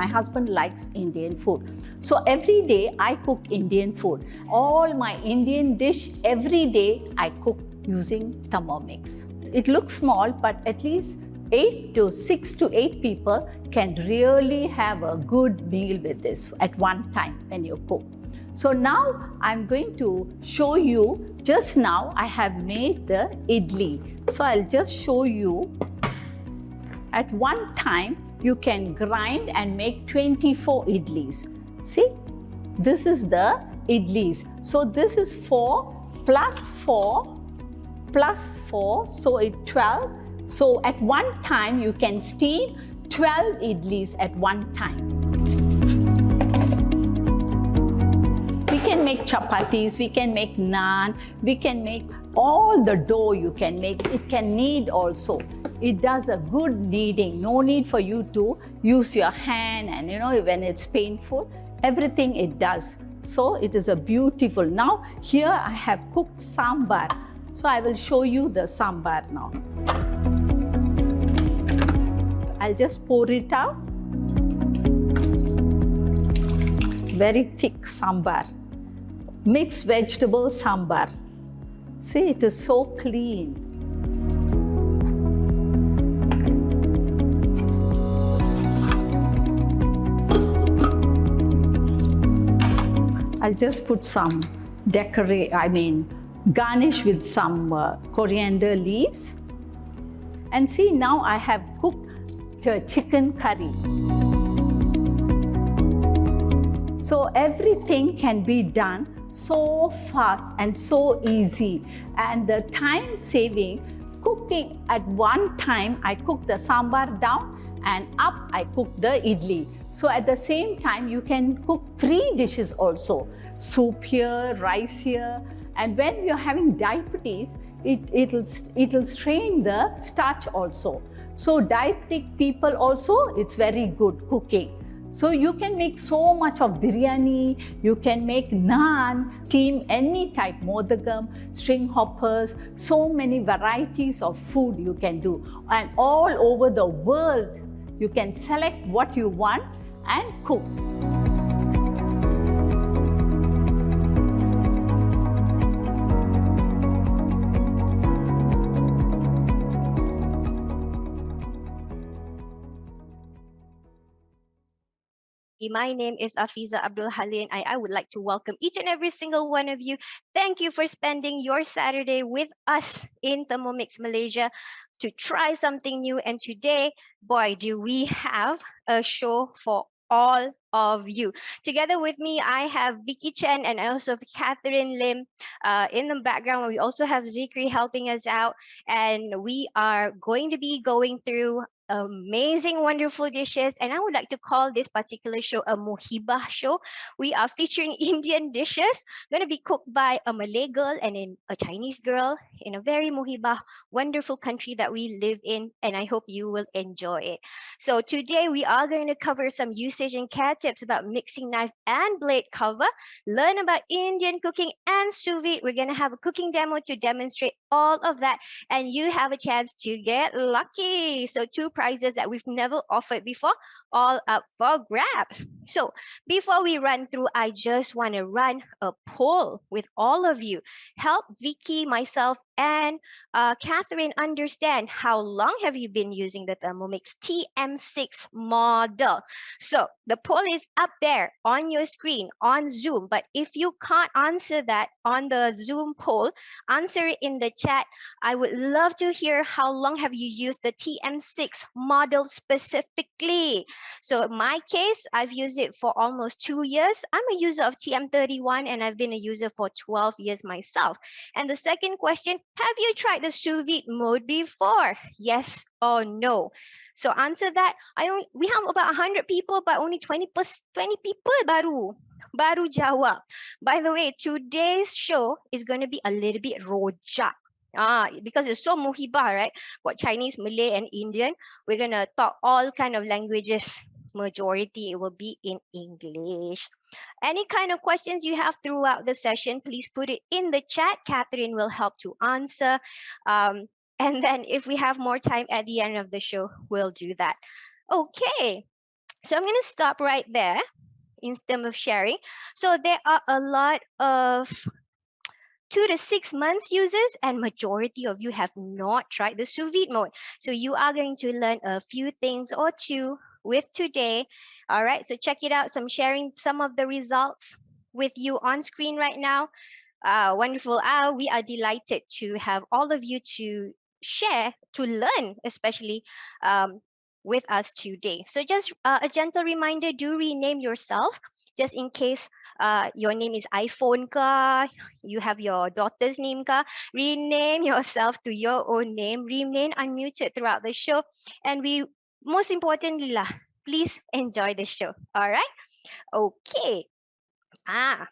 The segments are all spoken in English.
My husband likes Indian food. So every day I cook Indian food. All my Indian dish, every day I cook using Thermomix. It looks small, but at least 6 to 8 people can really have a good meal with this at one time when you cook. So now I'm going to show you, just now I have made the idli. So I'll just show you. At one time, you can grind and make 24 idlis. See, this is the idlis. So this is 4 plus 4 plus 4, so it's 12. So at one time, you can steam 12 idlis at one time. We can make chapatis, we can make naan, we can make all the dough you can make. It can knead also. It does a good kneading. No need for you to use your hand and when it's painful, everything it does. So it is a beautiful. Now here I have cooked sambar. So I will show you the sambar now. I'll just pour it out. Very thick sambar. Mixed vegetable sambar. See, it is so clean. I'll just put some garnish with some coriander leaves. And see, now I have cooked the chicken curry. So everything can be done so fast and so easy. And the time saving, cooking at one time, I cook the sambar down and up I cook the idli. So at the same time, you can cook 3 dishes also. Soup here, rice here. And when you're having diabetes, it'll strain the starch also. So diabetic people also, it's very good cooking. So you can make so much of biryani, you can make naan, steam any type, modagam, string hoppers, so many varieties of food you can do. And all over the world, you can select what you want and cook. My name is Afiza Halin. I would like to welcome each and every single one of you. Thank you for spending your Saturday with us in Thermomix Malaysia to try something new. And today, boy, do we have a show for all of you. Together with me, I have Vickey Chen and also Catherine Lim in the background. We also have Zikri helping us out. And we are going to be going through amazing, wonderful dishes. And I would like to call this particular show a Mohibah show. We are featuring Indian dishes, going to be cooked by a Malay girl and a Chinese girl in a very Mohibah, wonderful country that we live in. And I hope you will enjoy it. So today we are going to cover some usage and care tips about mixing knife and blade cover, learn about Indian cooking and sous vide. We're going to have a cooking demo to demonstrate all of that. And you have a chance to get lucky. So 2 prizes that we've never offered before, all up for grabs. So before we run through, I just want to run a poll with all of you. Help Vickey, myself, and Catherine understand how long have you been using the Thermomix TM6 model. So the poll is up there on your screen on Zoom. But if you can't answer that on the Zoom poll, answer it in the chat. I would love to hear how long have you used the TM6 model specifically. So in my case, I've used it for almost 2 years. I'm a user of TM31 and I've been a user for 12 years myself. And the second question, have you tried the sous vide mode before? Yes or no? So answer that. We have about 100 people, but only 20 people baru jawab. By the way, today's show is going to be a little bit rojak. Because it's so Mohibah, right? Got Chinese, Malay, and Indian. We're going to talk all kind of languages. Majority, it will be in English. Any kind of questions you have throughout the session, please put it in the chat. Catherine will help to answer. And then if we have more time at the end of the show, we'll do that. Okay. So I'm going to stop right there in terms of sharing. So there are a lot of 2 to 6 months users, and majority of you have not tried the sous vide mode. So you are going to learn a few things or two with today. All right, so check it out. So I'm sharing some of the results with you on screen right now. Wonderful. We are delighted to have all of you to share, to learn, especially with us today. So just a gentle reminder, do rename yourself just in case your name is iPhone ka, you have your daughter's name ka, rename yourself to your own name, remain unmuted throughout the show, and we, most importantly lah, please enjoy the show. All right? Okay. Ah,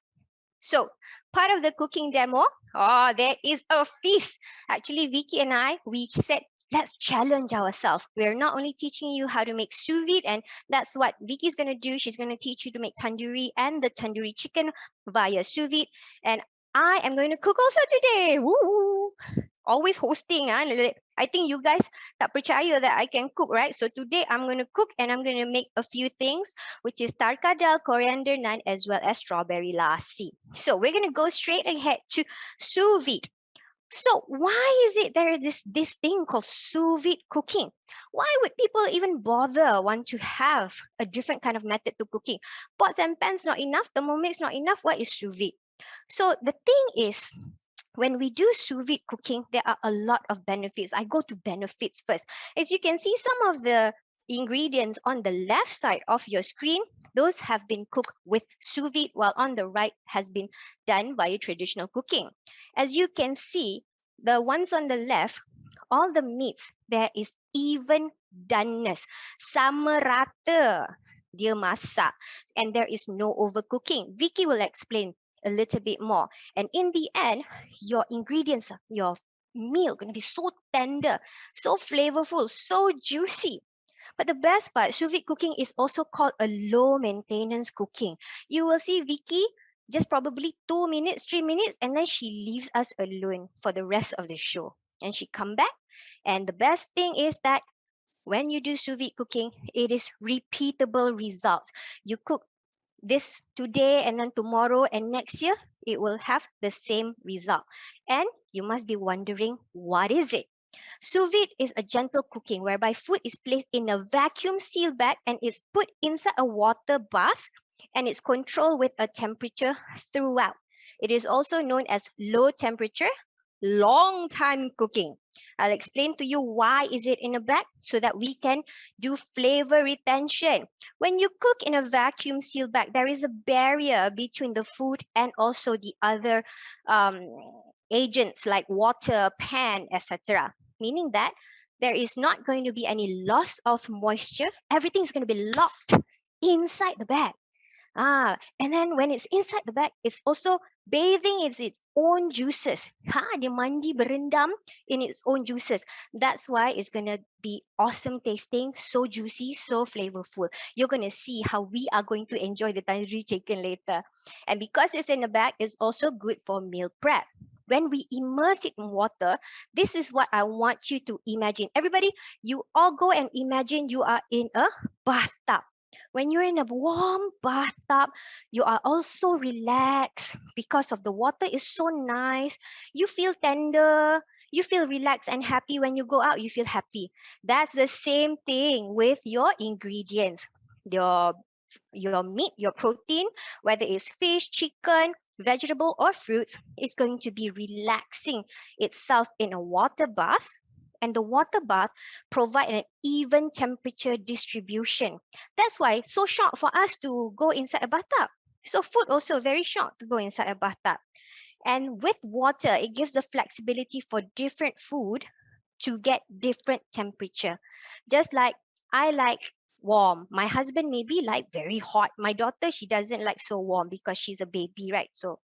so, part of the cooking demo, there is a feast. Actually, Vicky and I, we said, let's challenge ourselves. We're not only teaching you how to make sous vide, and that's what Vicky's going to do. She's going to teach you to make tandoori and the tandoori chicken via sous vide. And I am going to cook also today. Woo! Always hosting. I think you guys tak percaya that I can cook, right? So today I'm going to cook and I'm going to make a few things, which is Tarka Dhal, coriander naan, as well as strawberry lassi. So we're going to go straight ahead to sous vide. So why is it there is this thing called sous vide cooking? Why would people even bother want to have a different kind of method to cooking? Pots and pans not enough, Thermomix not enough. What is sous vide? So the thing is, when we do sous vide cooking, there are a lot of benefits. I go to benefits first. As you can see, some of the ingredients on the left side of your screen, those have been cooked with sous vide, while on the right has been done by traditional cooking. As you can see, the ones on the left, all the meats, there is even doneness. Sama rata dia masak, and there is no overcooking. Vicky will explain a little bit more. And in the end, your ingredients, your meal going to be so tender, so flavorful, so juicy. But the best part, sous vide cooking is also called a low maintenance cooking. You will see Vicky just probably 2 minutes, 3 minutes, and then she leaves us alone for the rest of the show. And she come back. And the best thing is that when you do sous vide cooking, it is repeatable results. You cook this today and then tomorrow and next year, it will have the same result. And you must be wondering, what is it? Sous vide is a gentle cooking whereby food is placed in a vacuum sealed bag and is put inside a water bath, and it's controlled with a temperature throughout. It is also known as low temperature, long time cooking. I'll explain to you why is it in a bag so that we can do flavor retention. When you cook in a vacuum sealed bag, there is a barrier between the food and also the other um, agents like water, pan, etc. Meaning that there is not going to be any loss of moisture. Everything is going to be locked inside the bag. And then when it's inside the bag, it's also bathing in its own juices. Dia mandi berendam in its own juices. That's why it's gonna be awesome tasting, so juicy, so flavorful. You're gonna see how we are going to enjoy the tandoori chicken later. And because it's in a bag, it's also good for meal prep. When we immerse it in water, this is what I want you to imagine. Everybody, you all go and imagine you are in a bathtub. When you're in a warm bathtub, you are also relaxed because of the water is so nice. You feel tender. You feel relaxed and happy. When you go out, you feel happy. That's the same thing with your ingredients. Your your meat, your protein, whether it's fish, chicken, vegetable, or fruits, is going to be relaxing itself in a water bath. And the water bath provide an even temperature distribution. That's why it's so short for us to go inside a bathtub. So food also very short to go inside a bathtub. And with water, it gives the flexibility for different food to get different temperature. Just like I like warm. My husband maybe like very hot. My daughter, she doesn't like so warm because she's a baby, right? So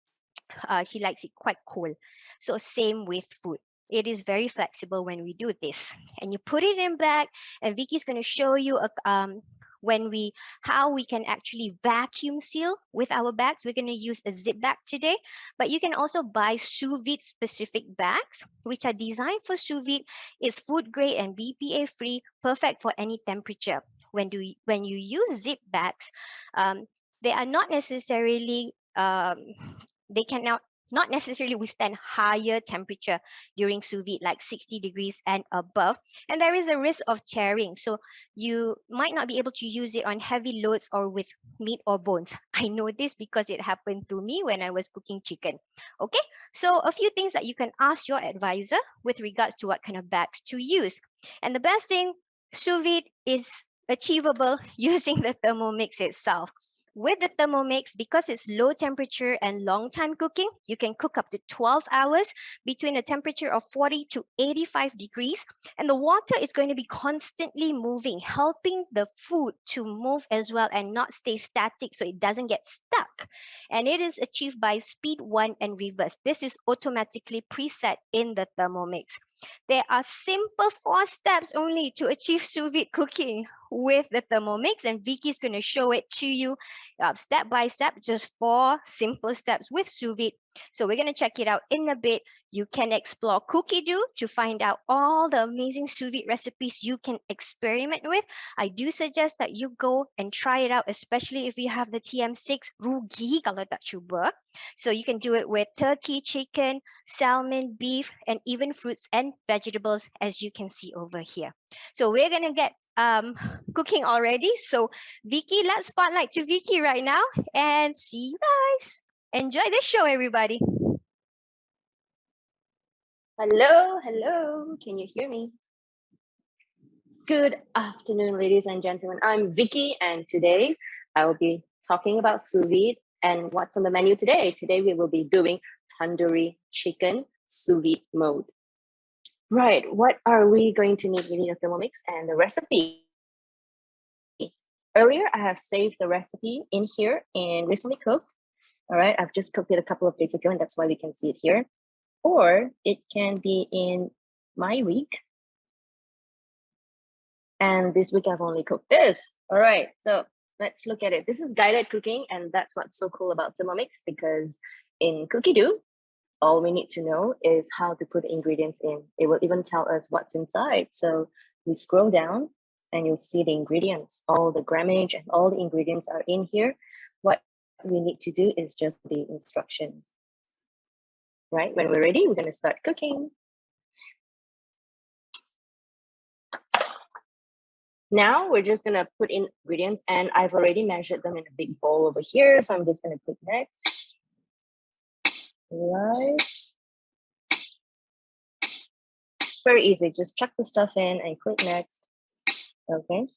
she likes it quite cold. So same with food. It is very flexible when we do this. And you put it in bag, and Vicky's going to show you when we how we can actually vacuum seal with our bags. We're going to use a zip bag today, but you can also buy sous vide specific bags which are designed for sous vide. It's food grade and BPA free, perfect for any temperature. when you use zip bags, they are not necessarily they cannot not necessarily withstand higher temperature during sous vide, like 60 degrees and above, and there is a risk of tearing. So you might not be able to use it on heavy loads or with meat or bones. I know this because it happened to me when I was cooking chicken. Okay, so a few things that you can ask your advisor with regards to what kind of bags to use. And the best thing, sous vide is achievable using the Thermomix itself. With the Thermomix, because it's low temperature and long time cooking, you can cook up to 12 hours between a temperature of 40 to 85 degrees. And the water is going to be constantly moving, helping the food to move as well and not stay static so it doesn't get stuck. And it is achieved by speed 1 and reverse. This is automatically preset in the Thermomix. There are simple 4 steps only to achieve sous vide cooking with the Thermomix, and Vicky's going to show it to you step by step, just 4 simple steps with sous vide. So we're going to check it out in a bit. You can explore Cookie Do to find out all the amazing sous vide recipes you can experiment with. I do suggest that you go and try it out, especially if you have the TM6. Rugi kalau tak cuba. So you can do it with turkey, chicken, salmon, beef, and even fruits and vegetables, as you can see over here. So we're going to get cooking already. So Vicky, let's spotlight to Vicky right now and see you guys. Enjoy this show, everybody. Hello, hello. Can you hear me? Good afternoon, ladies and gentlemen. I'm Vicky, and today I will be talking about sous vide and what's on the menu today. Today we will be doing tandoori chicken sous vide mode. Right, what are we going to need? We need a Thermomix and the recipe. Earlier, I have saved the recipe in here and recently cooked. All right, I've just cooked it a couple of days ago, and that's why we can see it here. Or it can be in my week. And this week I've only cooked this. All right, so let's look at it. This is guided cooking, and that's what's so cool about Thermomix, because in Cookie Do, all we need to know is how to put ingredients in. It will even tell us what's inside. So we scroll down and you'll see the ingredients. All the grammage and all the ingredients are in here. What we need to do is just the instructions. Right, when we're ready, we're going to start cooking. Now we're just going to put in ingredients, and I've already measured them in a big bowl over here. So I'm just going to click next. Right. Very easy. Just chuck the stuff in and click next. Okay.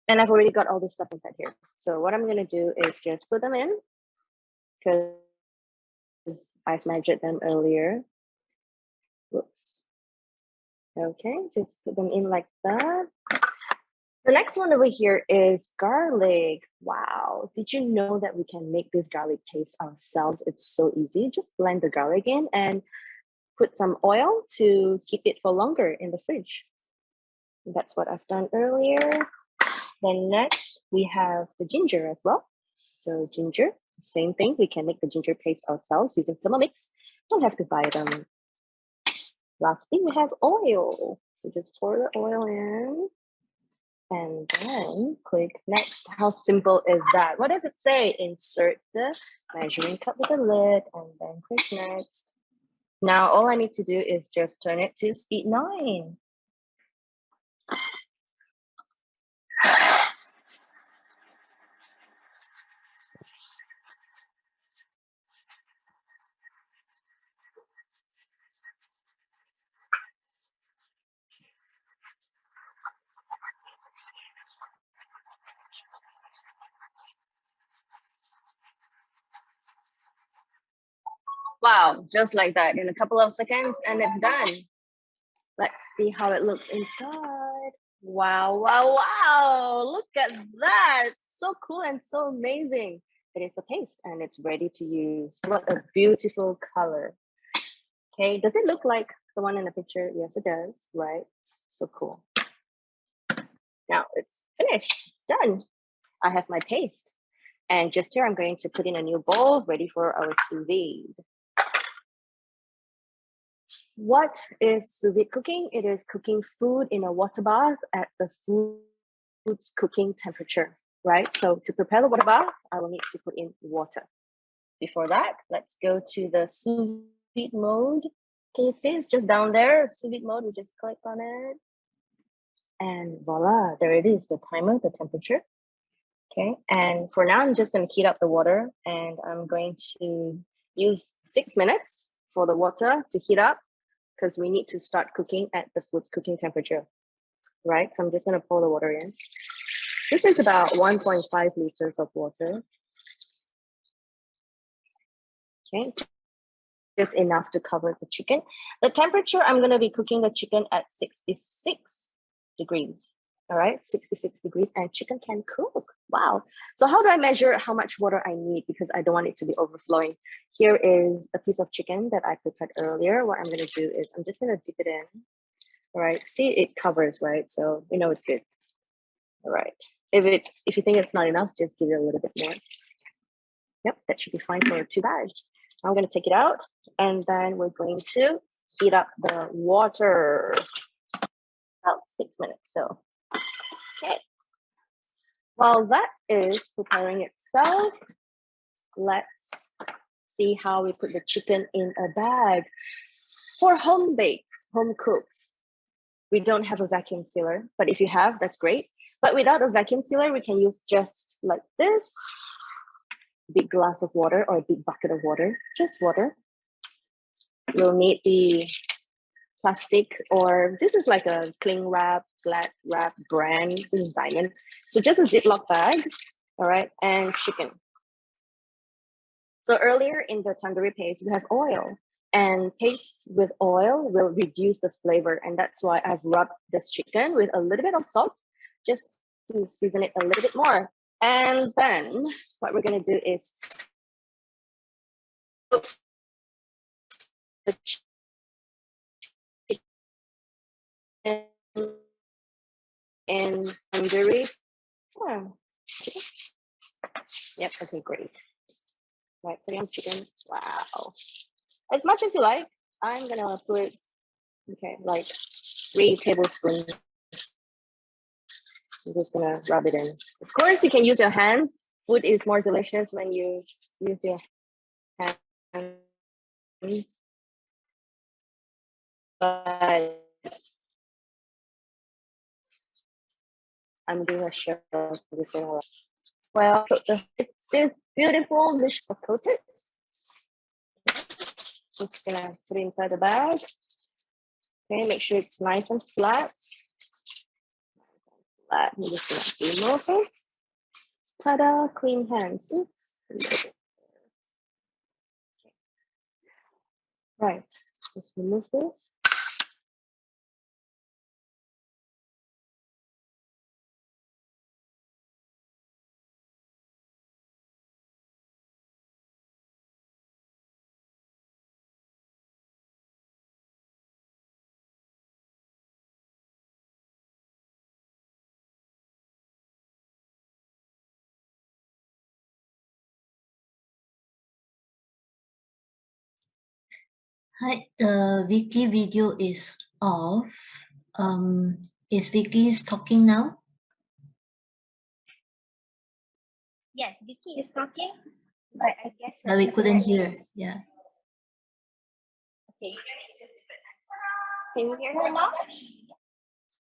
And I've already got all this stuff inside here. So what I'm going to do is just put them in, because I've measured them earlier. Whoops. Okay, just put them in like that. The next one over here is garlic. Wow, did you know that we can make this garlic paste ourselves? It's so easy. Just blend the garlic in and put some oil to keep it for longer in the fridge. That's what I've done earlier. Then next, we have the ginger as well. So ginger, same thing. We can make the ginger paste ourselves using Thermomix. Don't have to buy them. Lastly, we have oil. So just pour the oil in and then click next. How simple is that? What does it say? Insert the measuring cup with a lid and then click next. Now, all I need to do is just turn it to speed 9. Wow, just like that, in a couple of seconds and it's done. Let's see how it looks inside. Wow, wow, wow. Look at that. So cool and so amazing. It is a paste and it's ready to use. What a beautiful color. Okay, does it look like the one in the picture? Yes, it does, right? So cool. Now it's finished, it's done. I have my paste. And just here, I'm going to put in a new bowl ready for our sous vide. What is sous vide cooking? It is cooking food in a water bath at the food's cooking temperature, right? So to prepare the water bath, I will need to put in water. Before that, let's go to the sous vide mode. Can you see it's just down there? Sous vide mode, we just click on it. And voila, there it is, the timer, the temperature. Okay, and for now, I'm just going to heat up the water, and I'm going to use 6 minutes for the water to heat up because we need to start cooking at the food's cooking temperature, right? So I'm just going to pour the water in. This is about 1.5 liters of water. Okay, just enough to cover the chicken. The temperature, I'm going to be cooking the chicken at 66 degrees. All right, 66 degrees, and chicken can cook. Wow. So how do I measure how much water I need? Because I don't want it to be overflowing. Here is a piece of chicken that I prepared earlier. What I'm going to do is I'm just going to dip it in. All right, see, it covers, right? So we know it's good. All right. If you think it's not enough, just give it a little bit more. Yep, that should be fine for 2 bags. I'm going to take it out, and then we're going to heat up the water about 6 minutes. So, okay. While that is preparing itself, let's see how we put the chicken in a bag. For home bakes, home cooks, we don't have a vacuum sealer, but if you have, that's great. But without a vacuum sealer, we can use just like this, big glass of water or a big bucket of water, just water. You'll need the plastic, or this is like a cling wrap, flat wrap brand. This is Diamond. So just a Ziploc bag, all right, and chicken. So earlier in the tandoori paste, we have oil, and paste with oil will reduce the flavor, and that's why I've rubbed this chicken with a little bit of salt, just to season it a little bit more. And then what we're gonna do is put the chicken in tandoori. Oh. Yep, okay, great. Right, put it on chicken. Wow. As much as you like, I'm gonna put, okay, like 3 tablespoons. I'm just gonna rub it in. Of course, you can use your hands. Food is more delicious when you use your hands. But I'm doing a share of this. Well, this beautiful dish of coated. Just gonna put it inside the bag. Okay, make sure it's nice and flat. I'm just gonna remove it. Ta-da! Clean hands. Oops. Right. Just remove this. Hi, the Vickey video is off. Is Vickey's talking now? Yes, Vickey is talking, but I guess But we couldn't hear. Yeah. Okay. Can you hear her now?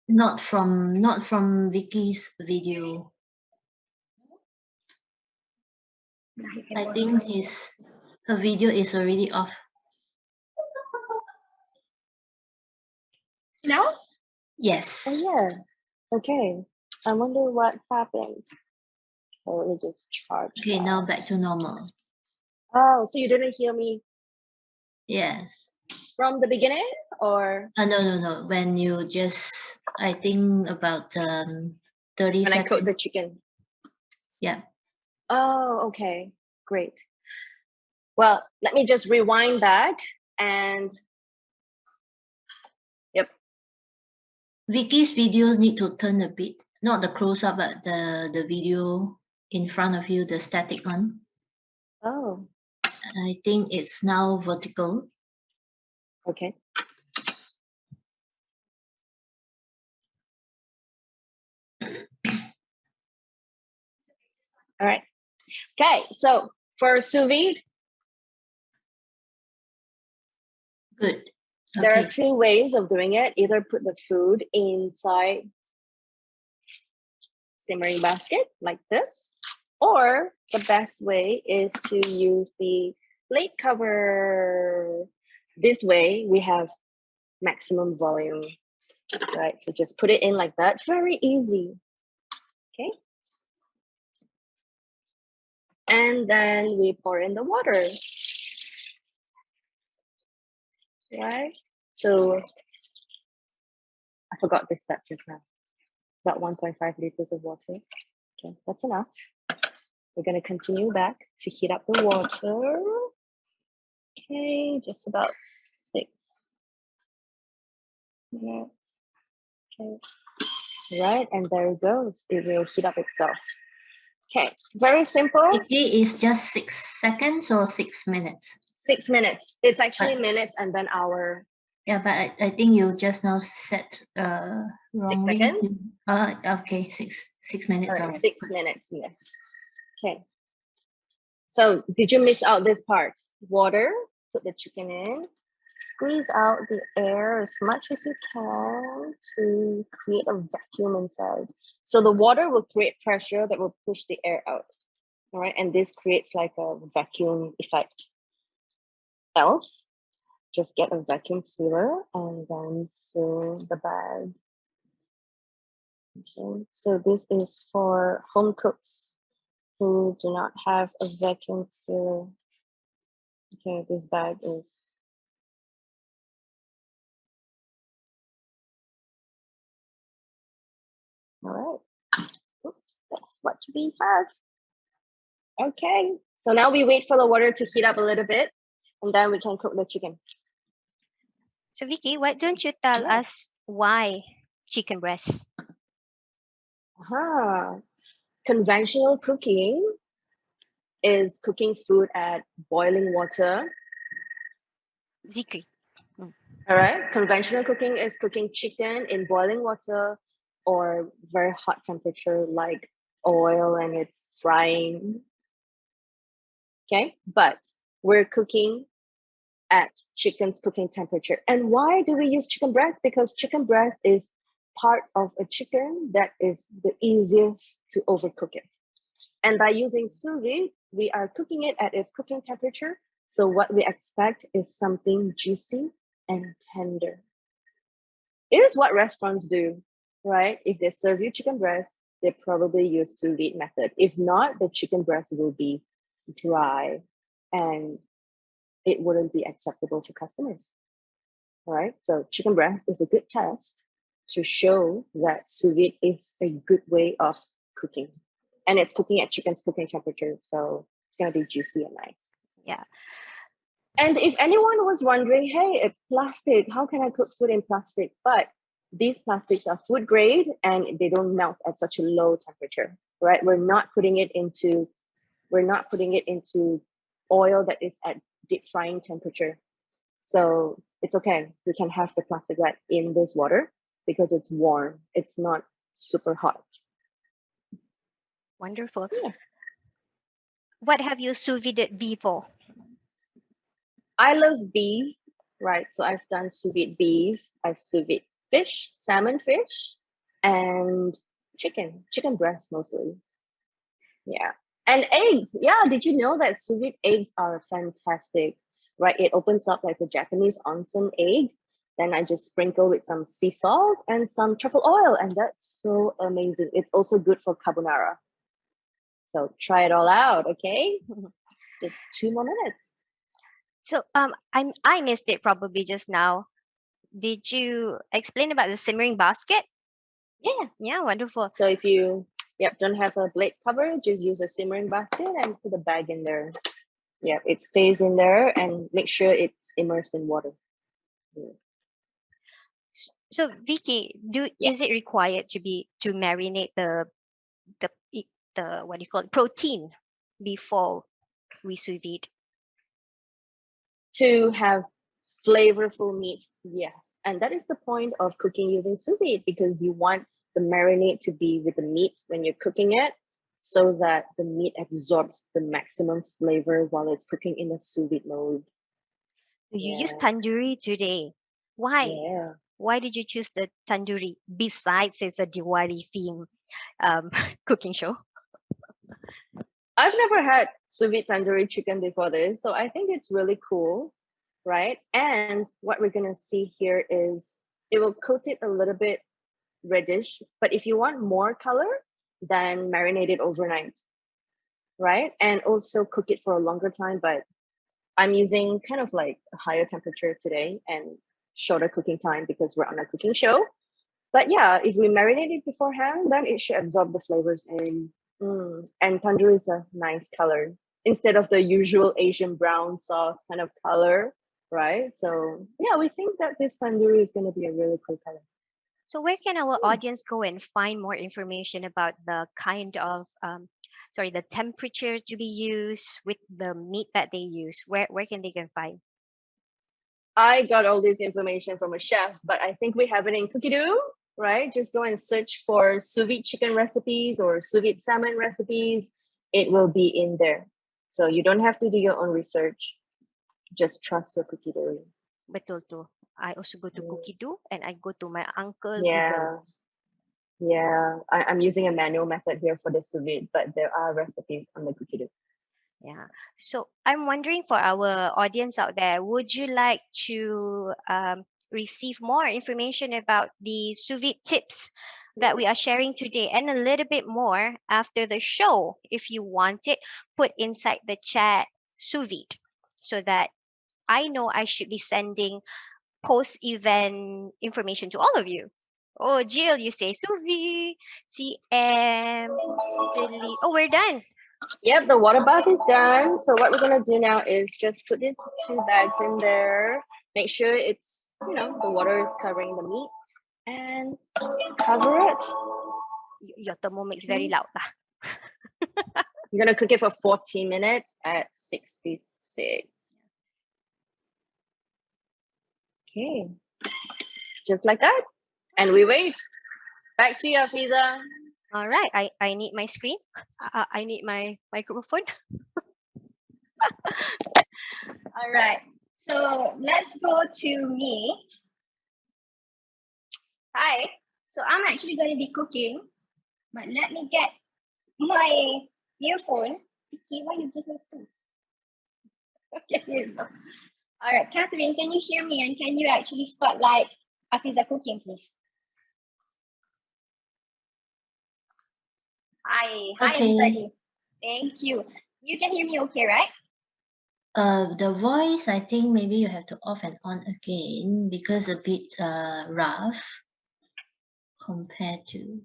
Not from Vickey's video. I think her video is already off. No? Yes. Oh yeah. Okay. I wonder what happened. Oh, let me just charge. Okay, now back to normal. Oh, so you didn't hear me Yes. from the beginning, or No. When you just, I think about 30 when I cooked seconds. the chicken? Yeah. Oh, okay. Great. Well, let me just rewind back and yep. Vickey's videos need to turn a bit, not the close up, but the video in front of you, the static one. Oh, I think it's now vertical. okay. All right. Okay, so for sous vide, Good. there are Okay. two ways of doing it. Either put the food inside simmering basket like this, or the best way is to use the plate cover. This way we have maximum volume, right? So just put it in like that. Very easy. Okay. And then we pour in the water. Right? So I forgot this step just now. About 1.5 liters of water. Okay, that's enough. We're going to continue back to heat up the water. Okay, just about 6 minutes. Okay, right, and there it goes. It will heat up itself. Okay, very simple. Vickey is just 6 seconds or 6 minutes? 6 minutes. It's actually minutes and then hour. Yeah, but I think you just now set wrongly. 6 seconds? Okay, 6 minutes. All right, 6 minutes, yes. Okay. So did you miss out this part? Water, put the chicken in, squeeze out the air as much as you can to create a vacuum inside. So the water will create pressure that will push the air out. All right, and this creates like a vacuum effect. Else, just get a vacuum sealer and then seal the bag. Okay, so this is for home cooks who do not have a vacuum sealer. Okay, this bag is all right. Oops, that's what we have. Okay, so now we wait for the water to heat up a little bit, and then we can cook the chicken. So Vickey, why don't you tell Yeah. us why chicken breast? Conventional cooking is cooking food at boiling water. Vickey. All right. Conventional cooking is cooking chicken in boiling water or very hot temperature like oil and it's frying. Okay. But we're cooking at chicken's cooking temperature. And why do we use chicken breast? Because chicken breast is part of a chicken that is the easiest to overcook it. And by using sous vide, we are cooking it at its cooking temperature. So what we expect is something juicy and tender. It is what restaurants do, right? If they serve you chicken breast, they probably use sous vide method. If not, the chicken breast will be dry and it wouldn't be acceptable to customers. All right, so chicken breast is a good test to show that sous vide is a good way of cooking. And it's cooking at chicken's cooking temperature, so it's going to be juicy and nice. Yeah. And if anyone was wondering, hey, it's plastic, how can I cook food in plastic? But these plastics are food grade and they don't melt at such a low temperature, right? We're not putting it into oil that is at deep frying temperature. So it's okay. We can have the plastic wrap in this water because it's warm. It's not super hot. Wonderful. Yeah. What have you sous vide before? I love beef, right? So I've done sous vide beef. I've sous vide fish, salmon fish, and chicken breast mostly. Yeah. And eggs. Yeah. Did you know that sous vide eggs are fantastic, right? It opens up like a Japanese onsen egg. Then I just sprinkle with some sea salt and some truffle oil. And that's so amazing. It's also good for carbonara. So try it all out, okay? Just 2 more minutes. So I missed it probably just now. Did you explain about the simmering basket? Yeah. Yeah, wonderful. So if you don't have a plate cover, just use a simmering basket and put a bag in there. Yeah, it stays in there and make sure it's immersed in water. Yeah. So Vickey, is it required to marinate the what do you call it, protein before we sous vide? To have flavorful meat, yes. And that is the point of cooking using sous vide because you want the marinade to be with the meat when you're cooking it. so that the meat absorbs the maximum flavor while it's cooking in a sous vide mode. So you use Yeah. tandoori today. Why? Yeah. Why did you choose the tandoori besides it's a Diwali theme cooking show? I've never had sous vide tandoori chicken before this, so I think it's really cool, right? And what we're gonna see here is it will coat it a little bit reddish, but if you want more color, then marinate it overnight, right? And also cook it for a longer time, but I'm using kind of like a higher temperature today and shorter cooking time because we're on a cooking show. But yeah, if we marinate it beforehand, then it should absorb the flavors in. And tandoori is a nice color instead of the usual Asian brown sauce kind of color, right? So yeah, we think that this tandoori is going to be a really cool color. So where can our audience go and find more information about the kind of the temperature to be used with the meat that they use? Where can they can find? I got all this information from a chef, but I think we have it in Cookie-Doo, right? Just go and search for sous vide chicken recipes or sous vide salmon recipes. It will be in there. So you don't have to do your own research. Just trust your Cookie-Doo. Betul tu. I also go to Cookie-Doo and I go to my uncle Yeah. Google. Yeah. I'm using a manual method here for the sous vide, but there are recipes on the Cookie-Doo. Yeah. So I'm wondering for our audience out there, would you like to receive more information about the sous vide tips that we are sharing today and a little bit more after the show? If you want it, put inside the chat sous vide so that I know I should be sending post-event information to all of you. Oh, Jill, you say sous vide. CM, Silly. Oh, we're done. Yep, the water bath is done. So what we're gonna do now is just put these 2 bags in there. Make sure it's, the water is covering the meat and cover it. Your Thermomix very loud lah. I'm gonna cook it for 40 minutes at 66. Okay, just like that. And we wait. Back to you, Afiza. All right, I need my screen. I need my microphone. All right, so let's go to me. Hi, so I'm actually going to be cooking, but let me get my earphone. Vicky, why you give me two? Okay, here you go. All right, Catherine, can you hear me and can you actually spotlight Afiza cooking, please? Hi, Okay. everybody. Thank you. You can hear me okay, right? The voice, I think maybe you have to off and on again because a bit rough compared to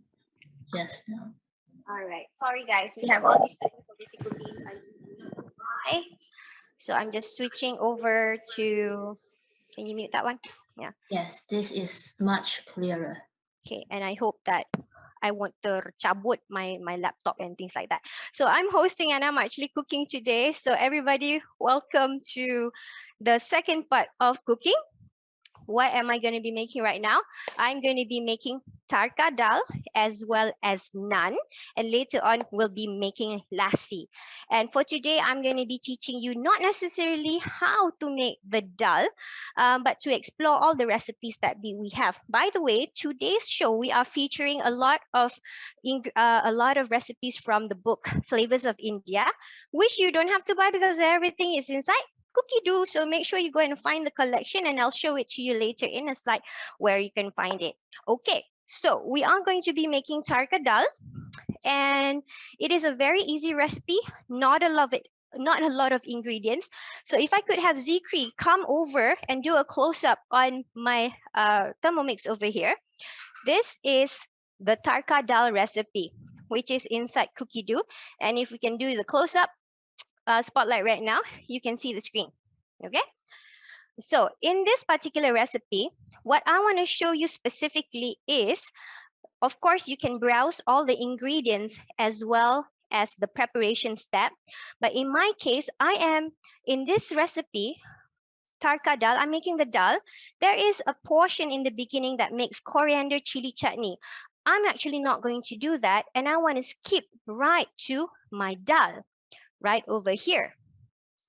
just now. All right. Sorry, guys. We have all these technical difficulties. I just don't know why. So I'm just switching over to. Can you mute that one? Yeah. Yes, this is much clearer. Okay, and I hope that I won't tercabut my laptop and things like that. So I'm hosting and I'm actually cooking today. So everybody, welcome to the second part of cooking. What am I going to be making right now? I'm going to be making Tarka Dhal as well as Naan. And later on, we'll be making Lassi. And for today, I'm going to be teaching you not necessarily how to make the Dhal, but to explore all the recipes that we have. By the way, today's show, we are featuring a lot of recipes from the book Flavors of India, which you don't have to buy because everything is inside Cookie-Doo. So make sure you go and find the collection and I'll show it to you later in a slide where you can find it. Okay, so we are going to be making Tarka Dhal and it is a very easy recipe, not a lot of ingredients. So if I could have Zikri come over and do a close-up on my Thermomix over here. This is the Tarka Dhal recipe, which is inside Cookie-Doo. And if we can do the close-up, spotlight right now, you can see the screen. Okay, so in this particular recipe, what I want to show you specifically is, of course, you can browse all the ingredients as well as the preparation step, but in my case, I am in this recipe Tarka Dhal, I'm making the dal. There is a portion in the beginning that makes coriander chili chutney. I'm actually not going to do that, and I want to skip right to my dal, right over here.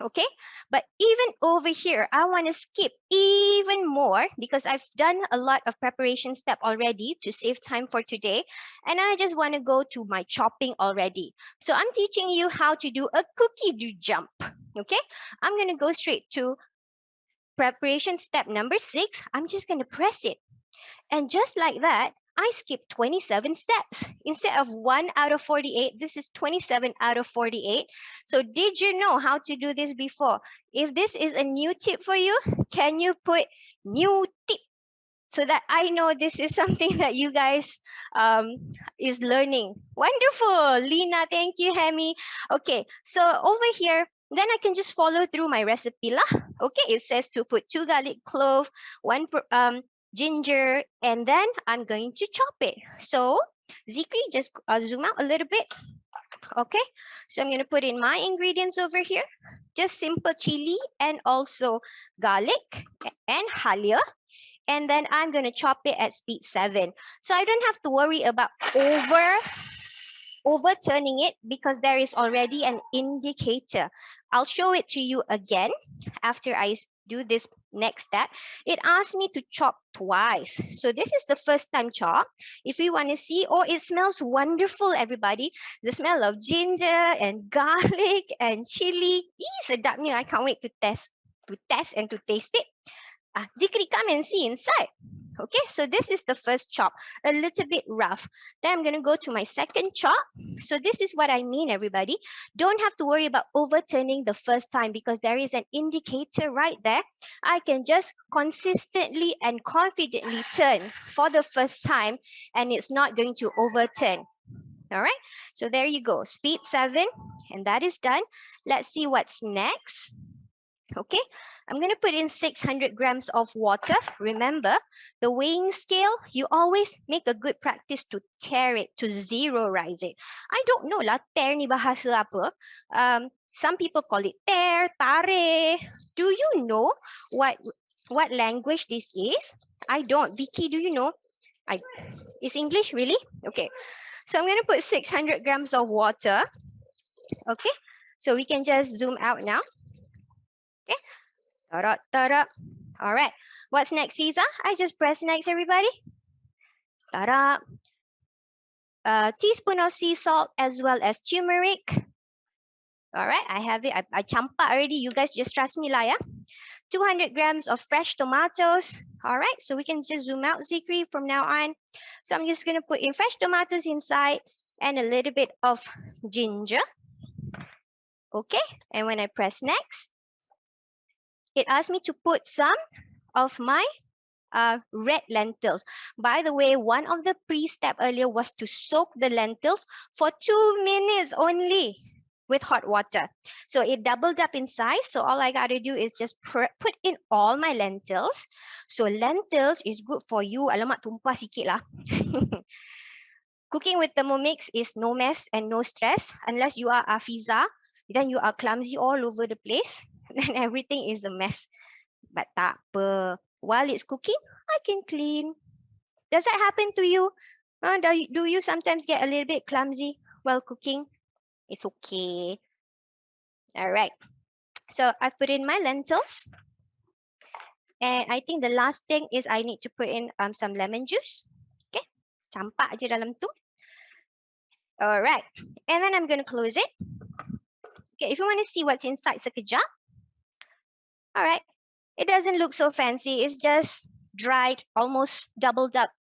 Okay, but even over here, I want to skip even more because I've done a lot of preparation step already to save time for today, and I just want to go to my chopping already. So I'm teaching you how to do a cookie do jump. Okay, I'm going to go straight to preparation step number 6. I'm just going to press it, and just like that, I skipped 27 steps. Instead of 1 out of 48, this is 27 out of 48. So did you know how to do this before? If this is a new tip for you, can you put new tip? So that I know this is something that you guys is learning. Wonderful, Lina. Thank you, Hemi. Okay, so over here, then I can just follow through my recipe lah. Okay, it says to put 2 garlic clove, 1 ginger, and then I'm going to chop it. So Zikri, just zoom out a little bit. Okay, so I'm going to put in my ingredients over here. Just simple chili and also garlic and halia. And then I'm going to chop it at speed 7. So I don't have to worry about overturning it because there is already an indicator. I'll show it to you again after I do this next step. It asks me to chop twice. So this is the first time chop. If you want to see, oh, it smells wonderful, everybody. The smell of ginger and garlic and chili. Sedapnya. I can't wait to test and to taste it. Zikri, come and see inside. Okay, so this is the first chop, a little bit rough. Then I'm going to go to my second chop. So this is what I mean, everybody. Don't have to worry about overturning the first time because there is an indicator right there. I can just consistently and confidently turn for the first time and it's not going to overturn. All right, so there you go, speed 7, and that is done. Let's see what's next. Okay, I'm going to put in 600 grams of water. Remember, the weighing scale, you always make a good practice to tare it, to zero-rize it. I don't know lah, tare ni bahasa apa. Some people call it tare, tare. Do you know what language this is? I don't. Vicky, do you know? Is English really? Okay. So I'm going to put 600 grams of water. Okay. So we can just zoom out now. Okay. Ta-da. All right. What's next, Fiza? I just press next, everybody. Ta-da. A teaspoon of sea salt as well as turmeric. All right. I have it. I champa already. You guys just trust me lah, yeah? 200 grams of fresh tomatoes. All right. So we can just zoom out, Zikri, from now on. So I'm just going to put in fresh tomatoes inside and a little bit of ginger. Okay. And when I press next, it asks me to put some of my red lentils. By the way, one of the pre-step earlier was to soak the lentils for 2 minutes only with hot water. So it doubled up in size. So all I got to do is just put in all my lentils. So lentils is good for you. Alamak, tumpah sikit lah. Cooking with Thermomix is no mess and no stress. Unless you are Afiza, then you are clumsy all over the place. Then everything is a mess. But tak apa. While it's cooking, I can clean. Does that happen to you? Do you sometimes get a little bit clumsy while cooking? It's okay. All right. So I put in my lentils. And I think the last thing is I need to put in some lemon juice. Okay. Campak je dalam tu. All right. And then I'm going to close it. Okay. If you want to see what's inside sekejap. All right. It doesn't look so fancy. It's just dried, almost doubled up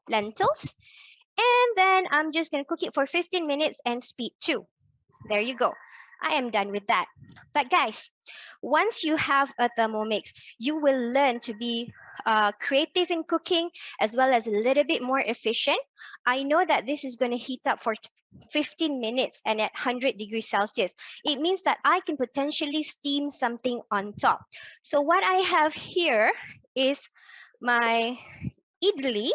lentils. And then I'm just going to cook it for 15 minutes and speed 2. There you go. I am done with that. But guys, once you have a Thermomix, you will learn to be creative in cooking as well as a little bit more efficient. I know that this is going to heat up for 15 minutes and at 100 degrees Celsius. It means that I can potentially steam something on top. So what I have here is my idli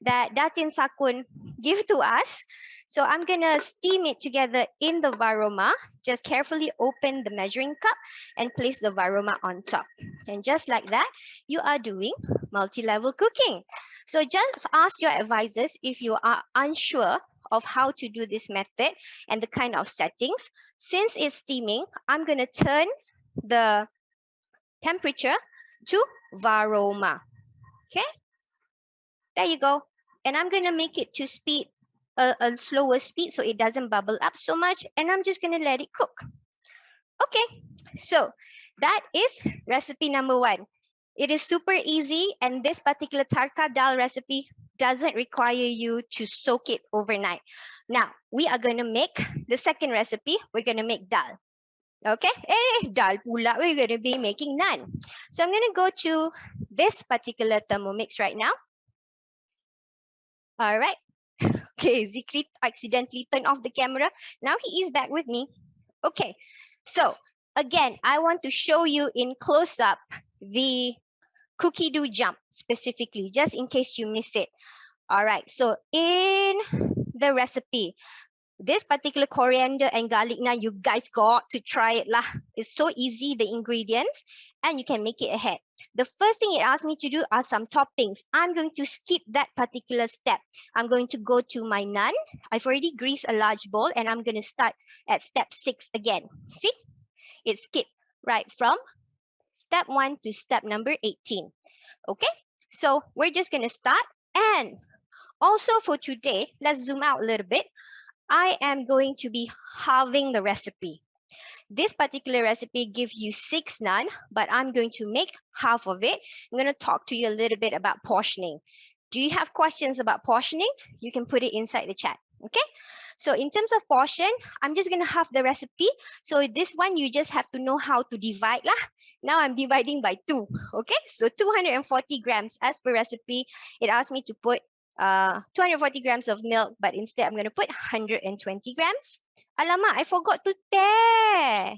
that Datin Sakun give to us. So I'm going to steam it together in the varoma. Just carefully open the measuring cup and place the varoma on top. And just like that, you are doing multi-level cooking. So just ask your advisors if you are unsure of how to do this method and the kind of settings. Since it's steaming, I'm going to turn the temperature to Varoma. Okay, there you go. And I'm going to make it to speed, a slower speed so it doesn't bubble up so much. And I'm just going to let it cook. Okay, so that is recipe number 1. It is super easy, and this particular Tarka dal recipe doesn't require you to soak it overnight. Now, we are going to make the second recipe. We're going to make dal. Okay, dal pula, we're going to be making naan. So I'm going to go to this particular Thermomix right now. All right. Okay, Zikri accidentally turned off the camera. Now he is back with me. Okay, so again, I want to show you in close up the cookie dough jump specifically, just in case you miss it. All right, so in the recipe, this particular coriander and garlic naan, you guys got to try it lah. It's so easy, the ingredients, and you can make it ahead. The first thing it asked me to do are some toppings. I'm going to skip that particular step. I'm going to go to my naan. I've already greased a large bowl, and I'm going to start at step 6 again. See, it skipped right from step 1 to step number 18. Okay, so we're just going to start. And also for today, let's zoom out a little bit. I am going to be halving the recipe. This particular recipe gives you 6 naan, but I'm going to make half of it. I'm going to talk to you a little bit about portioning. Do you have questions about portioning? You can put it inside the chat. Okay, so in terms of portion, I'm just going to halve the recipe. So this one, you just have to know how to divide lah. Now I'm dividing by 2. Okay, so 240 grams as per recipe. It asked me to put 240 grams of milk, but instead I'm going to put 120 grams. Alamak, I forgot to tare.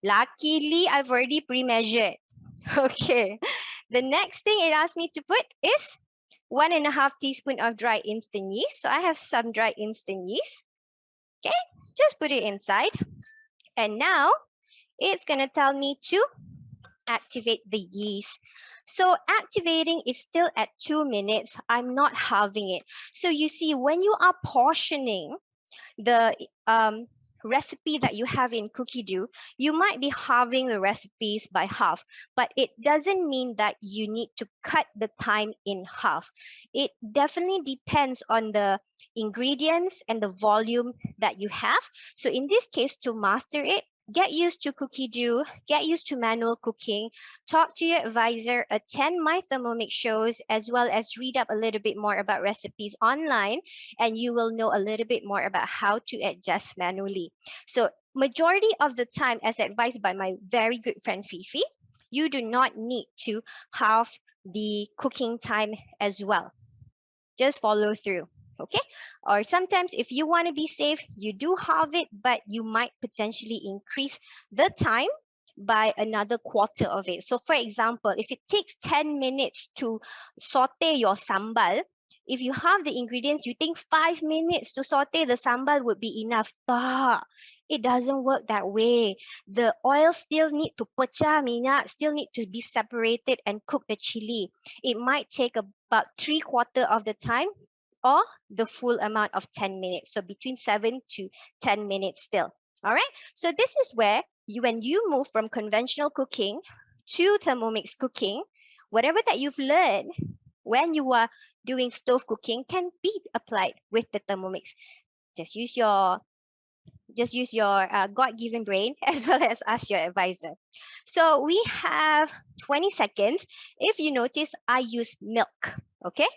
Luckily, I've already pre-measured. Okay, the next thing it asked me to put is 1.5 teaspoon of dry instant yeast. So I have some dry instant yeast. Okay, just put it inside. And now it's going to tell me to activate the yeast. So activating is still at 2 minutes. I'm not halving it. So you see, when you are portioning the recipe that you have in cookie dough, you might be halving the recipes by half, but it doesn't mean that you need to cut the time in half. It definitely depends on the ingredients and the volume that you have. So in this case, to master it, get used to cookie dough, get used to manual cooking, talk to your advisor, attend MyThermomix shows, as well as read up a little bit more about recipes online, and you will know a little bit more about how to adjust manually. So majority of the time, as advised by my very good friend Fifi, you do not need to have the cooking time as well. Just follow through. Okay, or sometimes if you want to be safe, you do have it, but you might potentially increase the time by another quarter of it. So for example, if it takes 10 minutes to saute your sambal, if you have the ingredients, you think 5 minutes to saute the sambal would be enough. But it doesn't work that way. The oil still need to pecah minyak, still need to be separated and cook the chili. It might take about 3/4 of the time, or the full amount of 10 minutes. So between 7 to 10 minutes still. All right. So this is where when you move from conventional cooking to Thermomix cooking, whatever that you've learned when you are doing stove cooking can be applied with the Thermomix. Just use your God-given brain as well as ask your advisor. So we have 20 seconds. If you notice, I use milk. Okay,